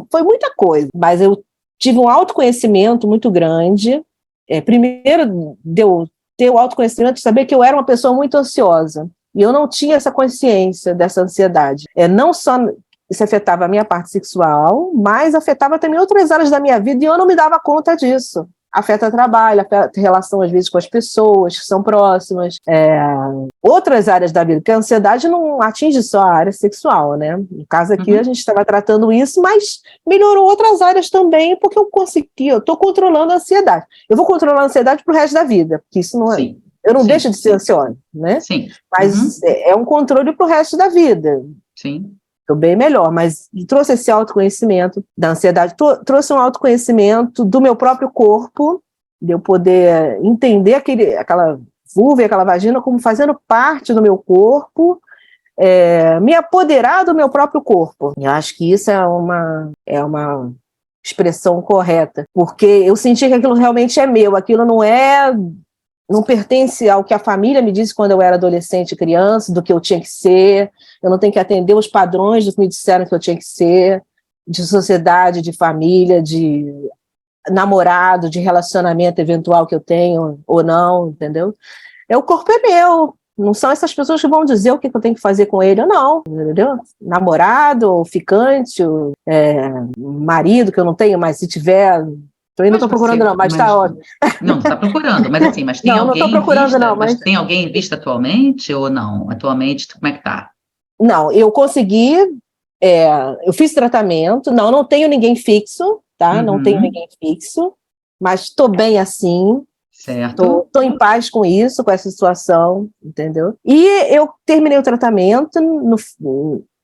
foi muita coisa, mas eu tive um autoconhecimento muito grande. Primeiro, deu ter o autoconhecimento de saber que eu era uma pessoa muito ansiosa, e eu não tinha essa consciência dessa ansiedade. Não só isso afetava a minha parte sexual, mas afetava também outras áreas da minha vida, e eu não me dava conta disso. Afeta trabalho, afeta relação, às vezes, com as pessoas que são próximas, outras áreas da vida, porque a ansiedade não atinge só a área sexual, né? No caso aqui, a gente estava tratando isso, mas melhorou outras áreas também, porque eu estou controlando a ansiedade. Eu vou controlar a ansiedade para o resto da vida, porque isso não é... Eu não deixo de ser ansiosa, né? Sim. Mas é um controle para o resto da vida. Sim. Estou bem melhor, mas trouxe esse autoconhecimento da ansiedade, trouxe um autoconhecimento do meu próprio corpo, de eu poder entender aquela vulva e aquela vagina como fazendo parte do meu corpo, me apoderar do meu próprio corpo. Eu acho que isso é uma expressão correta, porque eu senti que aquilo realmente é meu, aquilo não pertence ao que a família me disse quando eu era adolescente e criança, do que eu tinha que ser. Eu não tenho que atender os padrões do que me disseram que eu tinha que ser, de sociedade, de família, de namorado, de relacionamento eventual que eu tenho ou não, entendeu? O corpo é meu, não são essas pessoas que vão dizer o que eu tenho que fazer com ele ou não, entendeu? Namorado, ou ficante, ou, marido que eu não tenho, mas se tiver... Eu ainda não estou procurando, não, mas está ótimo. Não está procurando, mas assim, mas tem alguém não estou procurando, em vista? não, mas tem alguém em vista atualmente ou não? Atualmente, como é que está? Não, eu consegui, eu fiz tratamento, não tenho ninguém fixo, tá? Não tenho ninguém fixo, mas estou bem assim. Certo. Estou em paz com isso, com essa situação, entendeu? E eu terminei o tratamento,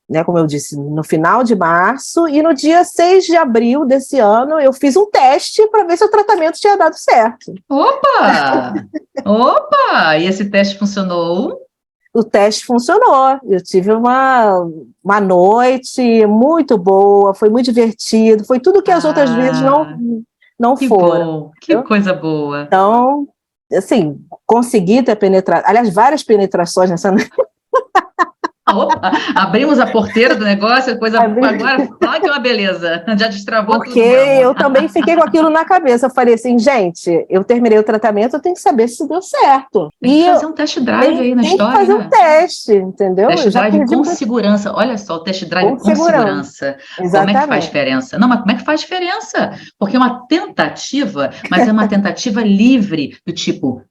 né, como eu disse, no final de março, e no dia 6 de abril desse ano eu fiz um teste para ver se o tratamento tinha dado certo. Opa! Opa! E esse teste funcionou? O teste funcionou. Eu tive uma noite muito boa, foi muito divertido, foi tudo que as outras vezes não que foram. Bom, que coisa boa. Então, assim, consegui ter penetrado, aliás, várias penetrações nessa noite. Opa, abrimos a porteira do negócio, agora, olha que uma beleza, já destravou Porque tudo, meu amor. eu também fiquei com aquilo na cabeça. Eu falei assim, gente, eu terminei o tratamento, eu tenho que saber se deu certo. Tem que fazer um test drive aí na tem história, que fazer né? um teste, entendeu? Test Eu já drive perdi com segurança. Olha só, o test drive com com segurança. segurança. Exatamente. Como é que faz diferença? Não, mas como é que faz diferença? Porque é uma tentativa, mas é uma tentativa livre, do tipo,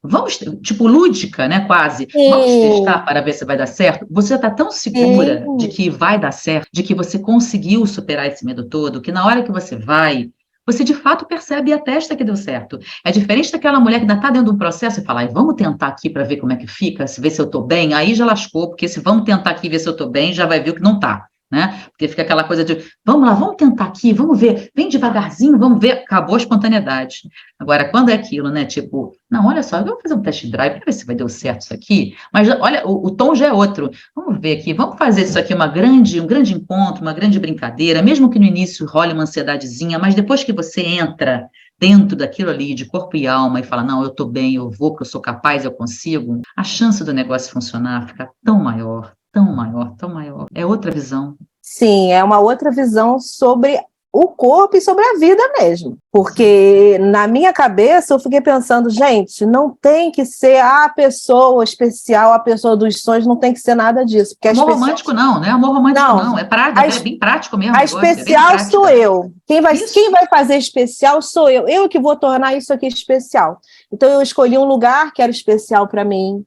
tipo lúdica, né? Quase. Vamos testar para ver se vai dar certo? Você está tão segura de que vai dar certo, de que você conseguiu superar esse medo todo, que na hora que você vai, você de fato percebe e atesta que deu certo. É diferente daquela mulher que ainda está dentro de um processo e fala, vamos tentar aqui para ver como é que fica, se ver se eu estou bem, aí já lascou, porque se vamos tentar aqui ver se eu estou bem, já vai ver o que não está, né? Porque fica aquela coisa de, vamos lá, vamos tentar aqui, vamos ver, vem devagarzinho, vamos ver, acabou a espontaneidade. Agora, quando é aquilo, né, tipo, não, olha só, eu vou fazer um test drive para ver se vai dar certo isso aqui, mas olha, o tom já é outro, vamos ver aqui, vamos fazer isso aqui um grande encontro, uma grande brincadeira, mesmo que no início role uma ansiedadezinha, mas depois que você entra dentro daquilo ali, de corpo e alma, e fala, não, eu estou bem, eu vou, porque eu sou capaz, eu consigo, a chance do negócio funcionar fica tão maior, tão maior, tão maior. É outra visão. Sim, é uma outra visão sobre o corpo e sobre a vida mesmo. Porque na minha cabeça eu fiquei pensando, gente, não tem que ser a pessoa especial, a pessoa dos sonhos, não tem que ser nada disso. Porque amor romântico não, né? Amor romântico não. É bem prático mesmo. A especial sou eu. Quem vai fazer especial sou eu. Eu que vou tornar isso aqui especial. Então eu escolhi um lugar que era especial para mim.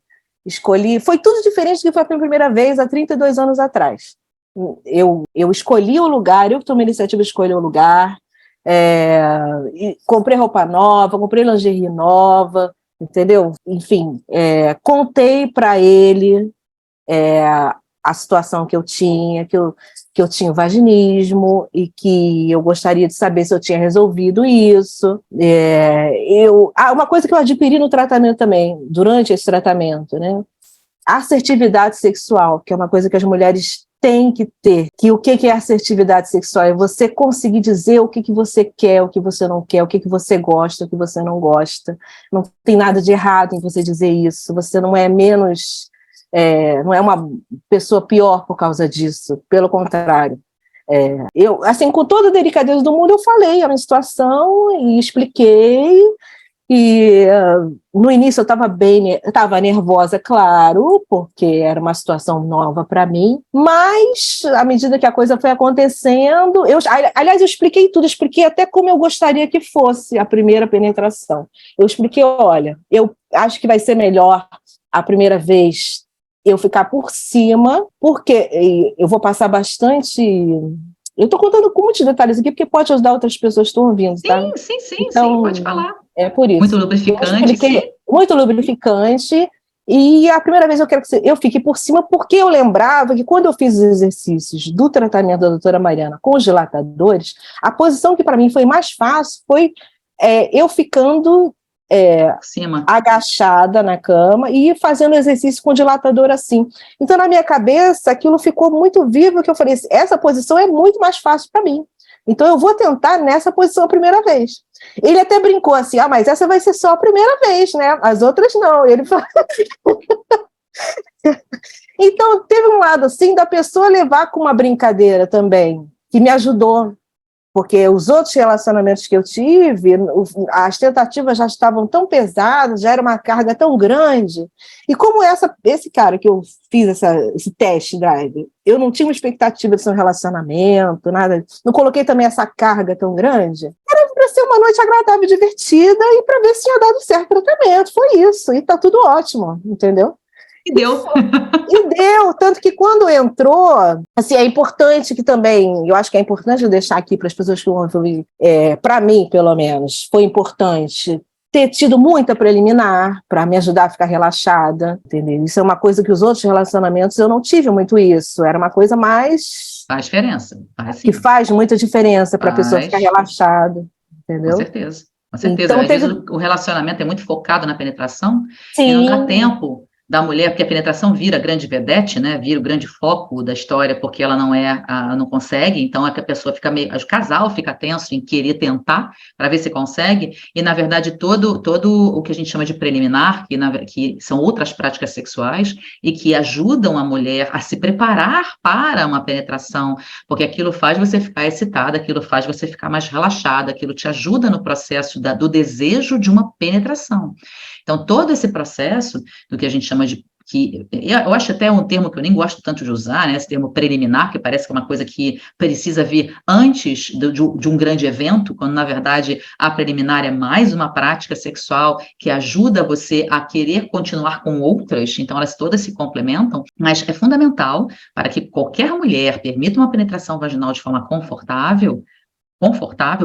Foi tudo diferente do que foi a primeira vez há 32 anos atrás. Eu escolhi o lugar, eu tomei a iniciativa de escolher o lugar, comprei roupa nova, comprei lingerie nova, entendeu? Enfim, contei para ele a situação que eu tinha, que eu tinha vaginismo e que eu gostaria de saber se eu tinha resolvido isso. Uma coisa que eu adquiri no tratamento também, durante esse tratamento, né? Assertividade sexual, que é uma coisa que as mulheres têm que ter. O que é assertividade sexual? É você conseguir dizer o que você quer, o que você não quer, o que você gosta, o que você não gosta. Não tem nada de errado em você dizer isso. Você não é menos... não é uma pessoa pior por causa disso. Pelo contrário. Eu, assim, com toda a delicadeza do mundo, eu falei a minha situação e expliquei. E no início eu estava nervosa, claro, porque era uma situação nova para mim, mas à medida que a coisa foi acontecendo, aliás, eu expliquei tudo, expliquei até como eu gostaria que fosse a primeira penetração. Eu expliquei, olha, eu acho que vai ser melhor a primeira vez eu ficar por cima, porque eu vou passar bastante... Eu estou contando com muitos detalhes aqui, porque pode ajudar outras pessoas que estão ouvindo, tá? Sim, Então, pode falar. É por isso. Muito lubrificante, sim. Muito lubrificante. E a primeira vez eu quero que eu fique por cima, porque eu lembrava que quando eu fiz os exercícios do tratamento da doutora Mariana com os dilatadores, a posição que para mim foi mais fácil foi eu ficando agachada na cama e fazendo exercício com dilatador assim. Então, na minha cabeça, aquilo ficou muito vivo, que eu falei, essa posição é muito mais fácil para mim. Então, eu vou tentar nessa posição a primeira vez. Ele até brincou assim, mas essa vai ser só a primeira vez, né? As outras não. Ele falou... Então, teve um lado assim da pessoa levar com uma brincadeira também, que me ajudou. Porque os outros relacionamentos que eu tive, as tentativas já estavam tão pesadas, já era uma carga tão grande. E como esse cara que eu fiz esse test drive, eu não tinha uma expectativa de ser um relacionamento, nada. Não coloquei também essa carga tão grande. Era para ser uma noite agradável, divertida e para ver se tinha dado certo o tratamento. Foi isso. E tá tudo ótimo, entendeu? E deu. E deu, tanto que quando entrou, assim, é importante que também, eu acho que é importante eu deixar aqui para as pessoas que vão ouvir, para mim, pelo menos, foi importante ter tido muita preliminar para me ajudar a ficar relaxada, entendeu? Isso é uma coisa que os outros relacionamentos eu não tive muito isso, era uma coisa mais... Faz diferença, faz sim. Que faz muita diferença para a pessoa ficar relaxada, entendeu? Com certeza. Com certeza. Então, às vezes o relacionamento é muito focado na penetração e não dá tempo da mulher, porque a penetração vira grande vedete, né? Vira o grande foco da história, porque ela não consegue, então é que a pessoa fica meio, o casal fica tenso em querer tentar para ver se consegue, e na verdade todo o que a gente chama de preliminar, que são outras práticas sexuais e que ajudam a mulher a se preparar para uma penetração, porque aquilo faz você ficar excitada, aquilo faz você ficar mais relaxada, aquilo te ajuda no processo do desejo de uma penetração. Então, todo esse processo do que a gente chama de... eu acho até um termo que eu nem gosto tanto de usar, né, esse termo preliminar, que parece que é uma coisa que precisa vir antes de um grande evento, quando, na verdade, a preliminar é mais uma prática sexual que ajuda você a querer continuar com outras, então elas todas se complementam, mas é fundamental para que qualquer mulher permita uma penetração vaginal de forma confortável,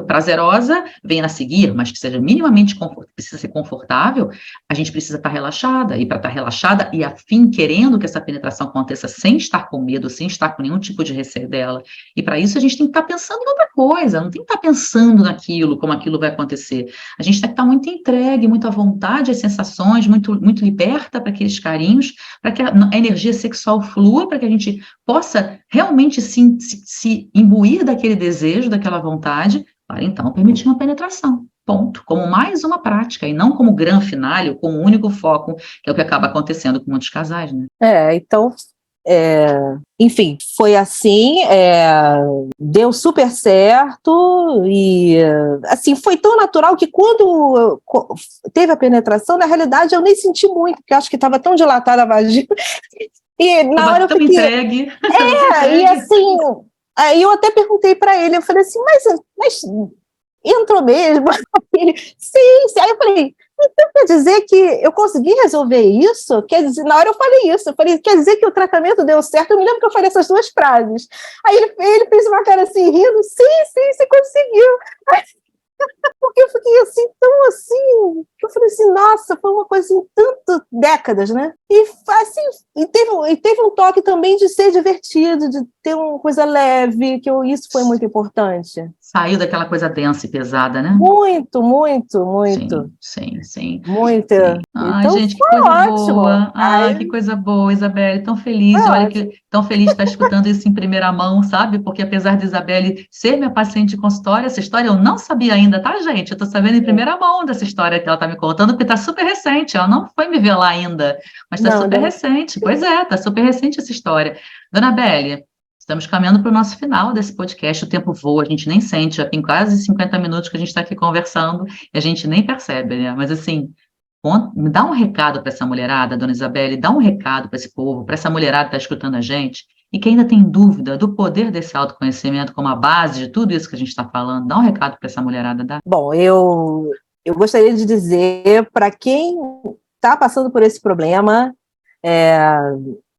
prazerosa, venha a seguir, mas que seja minimamente precisa ser confortável, a gente precisa estar relaxada, e para estar relaxada e afim, querendo que essa penetração aconteça sem estar com medo, sem estar com nenhum tipo de receio dela, e para isso a gente tem que estar pensando em outra coisa, não tem que estar pensando naquilo, como aquilo vai acontecer, a gente tem que estar muito entregue, muito à vontade às sensações, muito, muito liberta para aqueles carinhos, para que a energia sexual flua, para que a gente possa realmente se imbuir daquele desejo, daquela vontade, para então permitir uma penetração, ponto, como mais uma prática, e não como grande finale, como único foco, que é o que acaba acontecendo com muitos casais, né? Então, enfim, foi assim, deu super certo, e assim, foi tão natural que quando teve a penetração, na realidade eu nem senti muito, porque eu acho que estava tão dilatada a vagina, e na hora eu fiquei... entregue. E assim... Aí eu até perguntei para ele, eu falei assim, mas entrou mesmo? Ele, sim. Aí eu falei, então quer dizer que eu consegui resolver isso? Quer dizer, na hora eu falei isso, eu falei, quer dizer que o tratamento deu certo? Eu me lembro que eu falei essas duas frases. Aí ele fez uma cara assim, rindo, sim, você conseguiu. Porque eu fiquei assim, tão assim, eu falei assim, nossa, foi uma coisa em tantas décadas, né? E assim, teve um toque também de ser divertido, de ter uma coisa leve, isso foi muito importante. Saiu daquela coisa densa e pesada, né? Muito. Sim. Muito. Sim. Ai, Então, gente, que foi coisa ótimo. boa. Que coisa boa, Isabelle. Tão feliz. Olha que tão feliz de estar escutando isso em primeira mão, sabe? Porque apesar de Isabelle ser minha paciente de consultório, essa história eu não sabia ainda, tá, gente? Eu tô sabendo em primeira mão dessa história que ela tá me contando, porque tá super recente. Ela não foi me ver lá ainda, mas tá super recente. Pois é, tá super recente essa história. Dona Bélia, estamos caminhando para o nosso final desse podcast, o tempo voa, a gente nem sente, já tem quase 50 minutos que a gente está aqui conversando e a gente nem percebe, né? Mas assim, me dá um recado para essa mulherada, dona Isabelle, dá um recado para esse povo, para essa mulherada que está escutando a gente e que ainda tem dúvida do poder desse autoconhecimento como a base de tudo isso que a gente está falando. Dá um recado para essa mulherada, dá? Bom, eu gostaria de dizer para quem está passando por esse problema,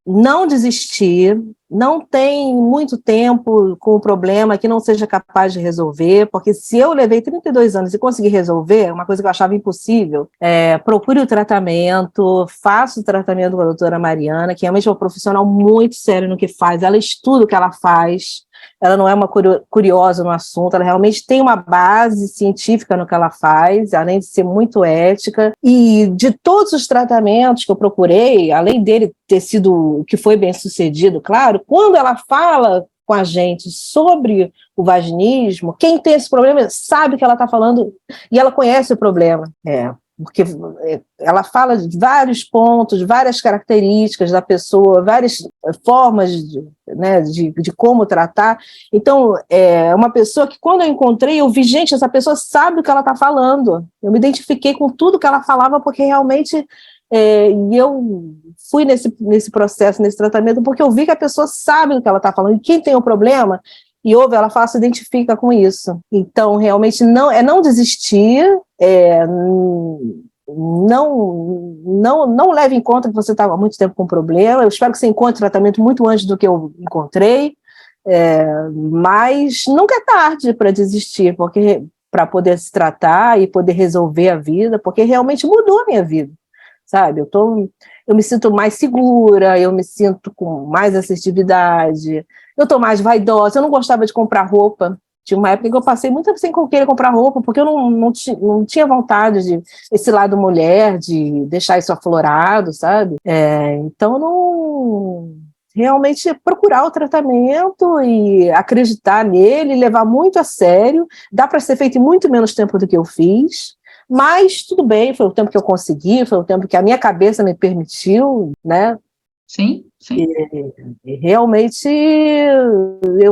não desistir, não tem muito tempo com o problema que não seja capaz de resolver, porque se eu levei 32 anos e consegui resolver, uma coisa que eu achava impossível, procure o tratamento, faça o tratamento com a doutora Mariana, que é realmente uma profissional muito séria no que faz, ela estuda o que ela faz, ela não é uma curiosa no assunto, ela realmente tem uma base científica no que ela faz, além de ser muito ética, e de todos os tratamentos que eu procurei, além dele ter sido o que foi bem sucedido, claro, quando ela fala com a gente sobre o vaginismo, quem tem esse problema sabe que ela está falando e ela conhece o problema, porque ela fala de vários pontos, várias características da pessoa, várias formas de como tratar. Então, é uma pessoa que, quando eu encontrei, eu vi, gente, essa pessoa sabe o que ela está falando. Eu me identifiquei com tudo que ela falava, porque realmente eu fui nesse processo, nesse tratamento, porque eu vi que a pessoa sabe o que ela está falando. E quem tem o problema e ouve, ela fala, se identifica com isso. Então, realmente, não desistir, não leve em conta que você estava há muito tempo com problema. Eu espero que você encontre tratamento muito antes do que eu encontrei, mas nunca é tarde para desistir, porque para poder se tratar e poder resolver a vida, porque realmente mudou a minha vida, sabe? Eu me sinto mais segura, eu me sinto com mais assertividade, eu estou mais vaidosa, eu não gostava de comprar roupa. Tinha uma época que eu passei muito tempo sem querer comprar roupa, porque eu não tinha vontade de esse lado mulher, de deixar isso aflorado, sabe? Então, não realmente procurar o tratamento e acreditar nele, levar muito a sério. Dá para ser feito em muito menos tempo do que eu fiz, mas tudo bem, foi o tempo que eu consegui, foi o tempo que a minha cabeça me permitiu, né? Sim, sim. E realmente eu,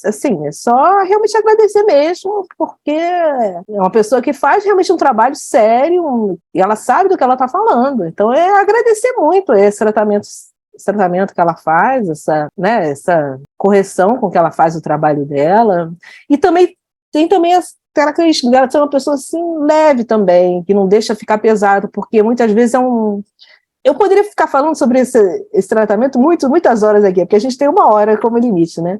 assim, é só realmente agradecer mesmo, porque é uma pessoa que faz realmente um trabalho sério e ela sabe do que ela está falando. Então é agradecer muito esse tratamento que ela faz, essa correção com que ela faz o trabalho dela. E também tem também as características dela de ser uma pessoa assim leve também, que não deixa ficar pesado, porque muitas vezes eu poderia ficar falando sobre esse tratamento muitas horas aqui, porque a gente tem 1 hora como limite, né?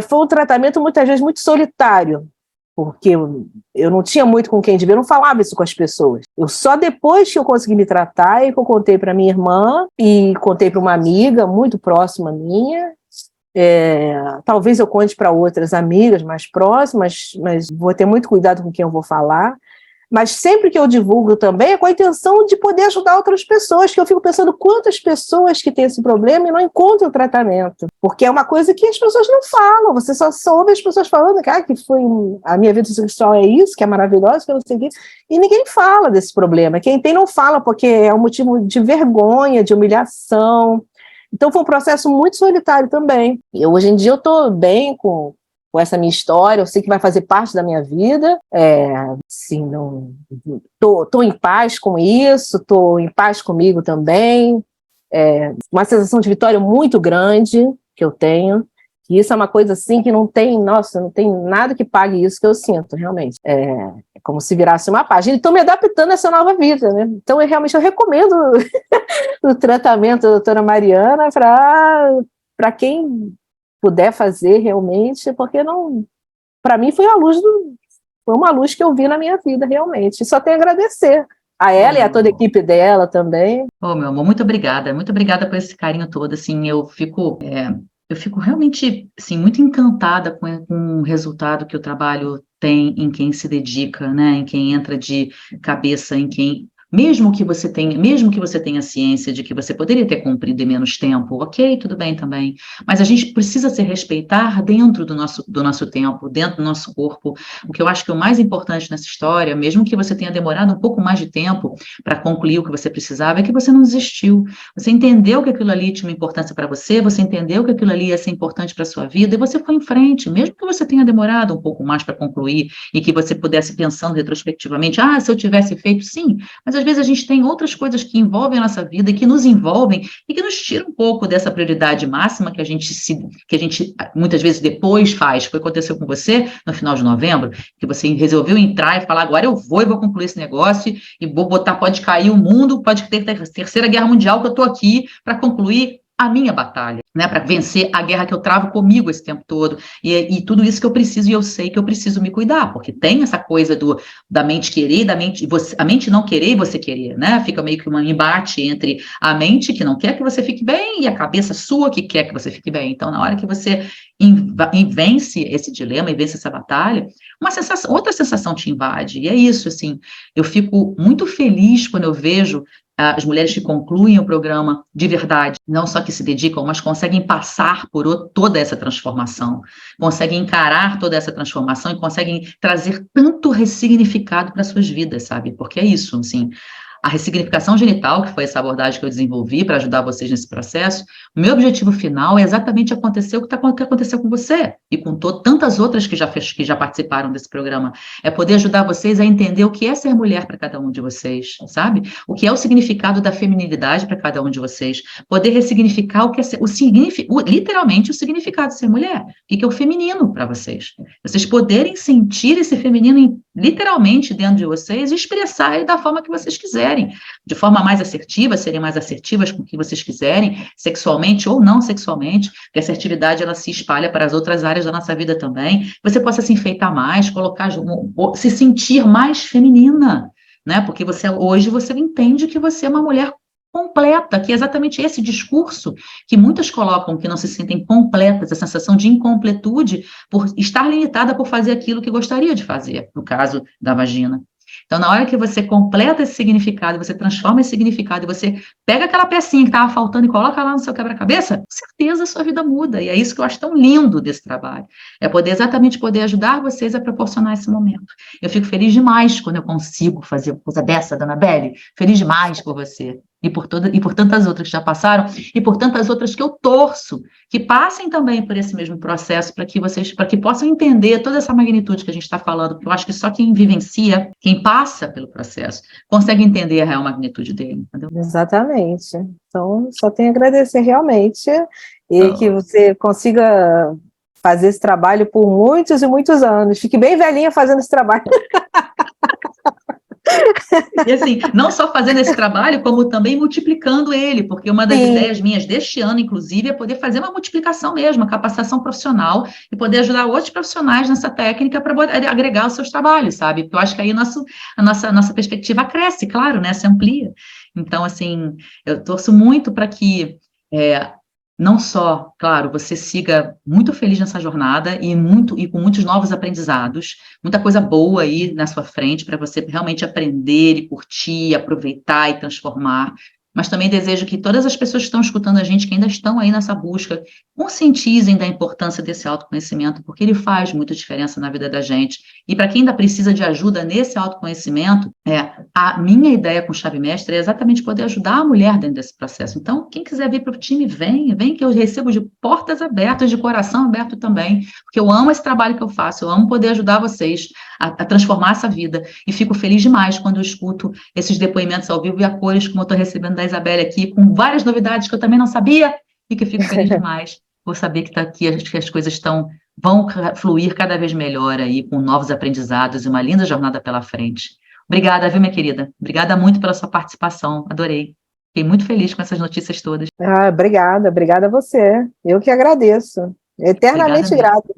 Foi um tratamento muitas vezes muito solitário, porque eu não tinha muito com quem dividir, eu não falava isso com as pessoas. Eu só depois que eu consegui me tratar e que eu contei para minha irmã e contei para uma amiga muito próxima minha. Talvez eu conte para outras amigas mais próximas, mas vou ter muito cuidado com quem eu vou falar. Mas sempre que eu divulgo também é com a intenção de poder ajudar outras pessoas, que eu fico pensando quantas pessoas que têm esse problema e não encontram tratamento, porque é uma coisa que as pessoas não falam, você só ouve as pessoas falando que foi a minha vida sexual é isso, que é maravilhosa, que eu não sei o quê, e ninguém fala desse problema. Quem tem não fala, porque é um motivo de vergonha, de humilhação. Então foi um processo muito solitário também. E hoje em dia eu estou bem com essa minha história, eu sei que vai fazer parte da minha vida, assim, tô em paz com isso, tô em paz comigo também, uma sensação de vitória muito grande que eu tenho, e isso é uma coisa assim que não tem nada que pague isso que eu sinto, realmente. É como se virasse uma página. Estou me adaptando a essa nova vida, né? Então, realmente, eu recomendo o tratamento da doutora Mariana para quem puder fazer realmente, porque para mim foi uma luz que eu vi na minha vida, realmente. Só tenho a agradecer a ela e a toda a equipe dela também. Meu amor, muito obrigada por esse carinho todo, assim, eu fico realmente, assim, muito encantada com o resultado que o trabalho tem em quem se dedica, né, em quem entra de cabeça, mesmo que você tenha ciência de que você poderia ter cumprido em menos tempo, ok, tudo bem também, mas a gente precisa se respeitar dentro do nosso tempo, dentro do nosso corpo. O que eu acho que é o mais importante nessa história, mesmo que você tenha demorado um pouco mais de tempo para concluir o que você precisava, é que você não desistiu, você entendeu que aquilo ali tinha uma importância para você entendeu que aquilo ali ia ser importante para a sua vida, e você foi em frente, mesmo que você tenha demorado um pouco mais para concluir, e que você pudesse pensando retrospectivamente, se eu tivesse feito, sim, mas às vezes a gente tem outras coisas que envolvem a nossa vida, que nos envolvem e que nos tiram um pouco dessa prioridade máxima que a gente muitas vezes depois faz. Foi o que aconteceu com você no final de novembro, que você resolveu entrar e falar, agora eu vou concluir esse negócio e vou botar, pode cair o mundo, pode ter terceira guerra mundial, que eu estou aqui para concluir a minha batalha, né, para vencer a guerra que eu travo comigo esse tempo todo, e tudo isso que eu preciso, e eu sei que eu preciso me cuidar, porque tem essa coisa da mente querer, a mente não querer e você querer, né, fica meio que um embate entre a mente que não quer que você fique bem, e a cabeça sua que quer que você fique bem. Então, na hora que você vence esse dilema e vence essa batalha, outra sensação te invade, e é isso, assim, eu fico muito feliz quando eu vejo as mulheres que concluem o programa de verdade, não só que se dedicam, mas conseguem passar por toda essa transformação, conseguem encarar toda essa transformação e conseguem trazer tanto ressignificado para suas vidas, sabe? Porque é isso, assim, a ressignificação genital, que foi essa abordagem que eu desenvolvi para ajudar vocês nesse processo, o meu objetivo final é exatamente acontecer o que aconteceu com você e com tantas outras que já participaram desse programa. É poder ajudar vocês a entender o que é ser mulher para cada um de vocês, sabe? O que é o significado da feminilidade para cada um de vocês. Poder ressignificar o que é literalmente o significado de ser mulher. O que é o feminino para vocês. Vocês poderem sentir esse feminino literalmente dentro de vocês e expressar ele da forma que vocês quiserem. De forma mais assertiva, serem mais assertivas com o que vocês quiserem, sexualmente ou não sexualmente, porque a assertividade ela se espalha para as outras áreas da nossa vida também. Você possa se enfeitar mais, se sentir mais feminina, né? Porque hoje você entende que você é uma mulher completa, que é exatamente esse discurso que muitas colocam, que não se sentem completas, a sensação de incompletude por estar limitada por fazer aquilo que gostaria de fazer, no caso da vagina. Então, na hora que você completa esse significado, você transforma esse significado, e você pega aquela pecinha que estava faltando e coloca lá no seu quebra-cabeça, com certeza a sua vida muda. E é isso que eu acho tão lindo desse trabalho. É exatamente poder ajudar vocês a proporcionar esse momento. Eu fico feliz demais quando eu consigo fazer uma coisa dessa, dona Belle. Feliz demais por você. E por tantas outras que já passaram, e por tantas outras que eu torço, que passem também por esse mesmo processo, para que possam entender toda essa magnitude que a gente está falando, porque eu acho que só quem vivencia, quem passa pelo processo, consegue entender a real magnitude dele, entendeu? Exatamente. Então, só tenho a agradecer realmente, e que você consiga fazer esse trabalho por muitos e muitos anos. Fique bem velhinha fazendo esse trabalho. E assim, não só fazendo esse trabalho, como também multiplicando ele, porque uma das ideias minhas deste ano, inclusive, é poder fazer uma multiplicação mesmo, uma capacitação profissional, e poder ajudar outros profissionais nessa técnica para agregar os seus trabalhos, sabe? Porque eu acho que aí a nossa perspectiva cresce, claro, né? Se amplia. Então, assim, eu torço muito para que não só, claro, você siga muito feliz nessa jornada e com muitos novos aprendizados, muita coisa boa aí na sua frente para você realmente aprender e curtir, aproveitar e transformar. Mas também desejo que todas as pessoas que estão escutando a gente, que ainda estão aí nessa busca, conscientizem da importância desse autoconhecimento, porque ele faz muita diferença na vida da gente. E para quem ainda precisa de ajuda nesse autoconhecimento, a minha ideia com Chave Mestre é exatamente poder ajudar a mulher dentro desse processo. Então, quem quiser vir para o time, vem que eu recebo de portas abertas, de coração aberto também, porque eu amo esse trabalho que eu faço, eu amo poder ajudar vocês a transformar essa vida, e fico feliz demais quando eu escuto esses depoimentos ao vivo e a cores, como eu estou recebendo da Isabelle aqui, com várias novidades que eu também não sabia, e que eu fico feliz demais por saber que está aqui, que as coisas vão fluir cada vez melhor aí, com novos aprendizados e uma linda jornada pela frente. Obrigada, viu, minha querida? Obrigada muito pela sua participação, adorei. Fiquei muito feliz com essas notícias todas. Obrigada a você. Eu que agradeço. Eternamente grata.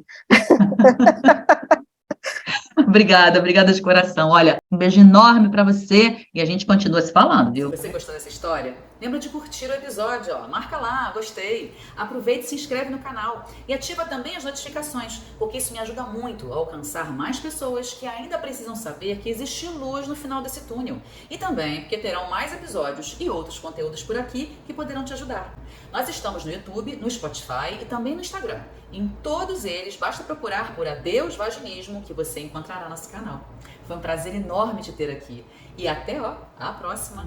Obrigada de coração. Olha, um beijo enorme para você e a gente continua se falando, viu? Você gostou dessa história? Lembra de curtir o episódio, ó. Marca lá, gostei. Aproveita e se inscreve no canal. E ativa também as notificações, porque isso me ajuda muito a alcançar mais pessoas que ainda precisam saber que existe luz no final desse túnel. E também porque terão mais episódios e outros conteúdos por aqui que poderão te ajudar. Nós estamos no YouTube, no Spotify e também no Instagram. Em todos eles, basta procurar por Adeus Vaginismo que você encontrará nosso canal. Foi um prazer enorme te ter aqui. E até, a próxima!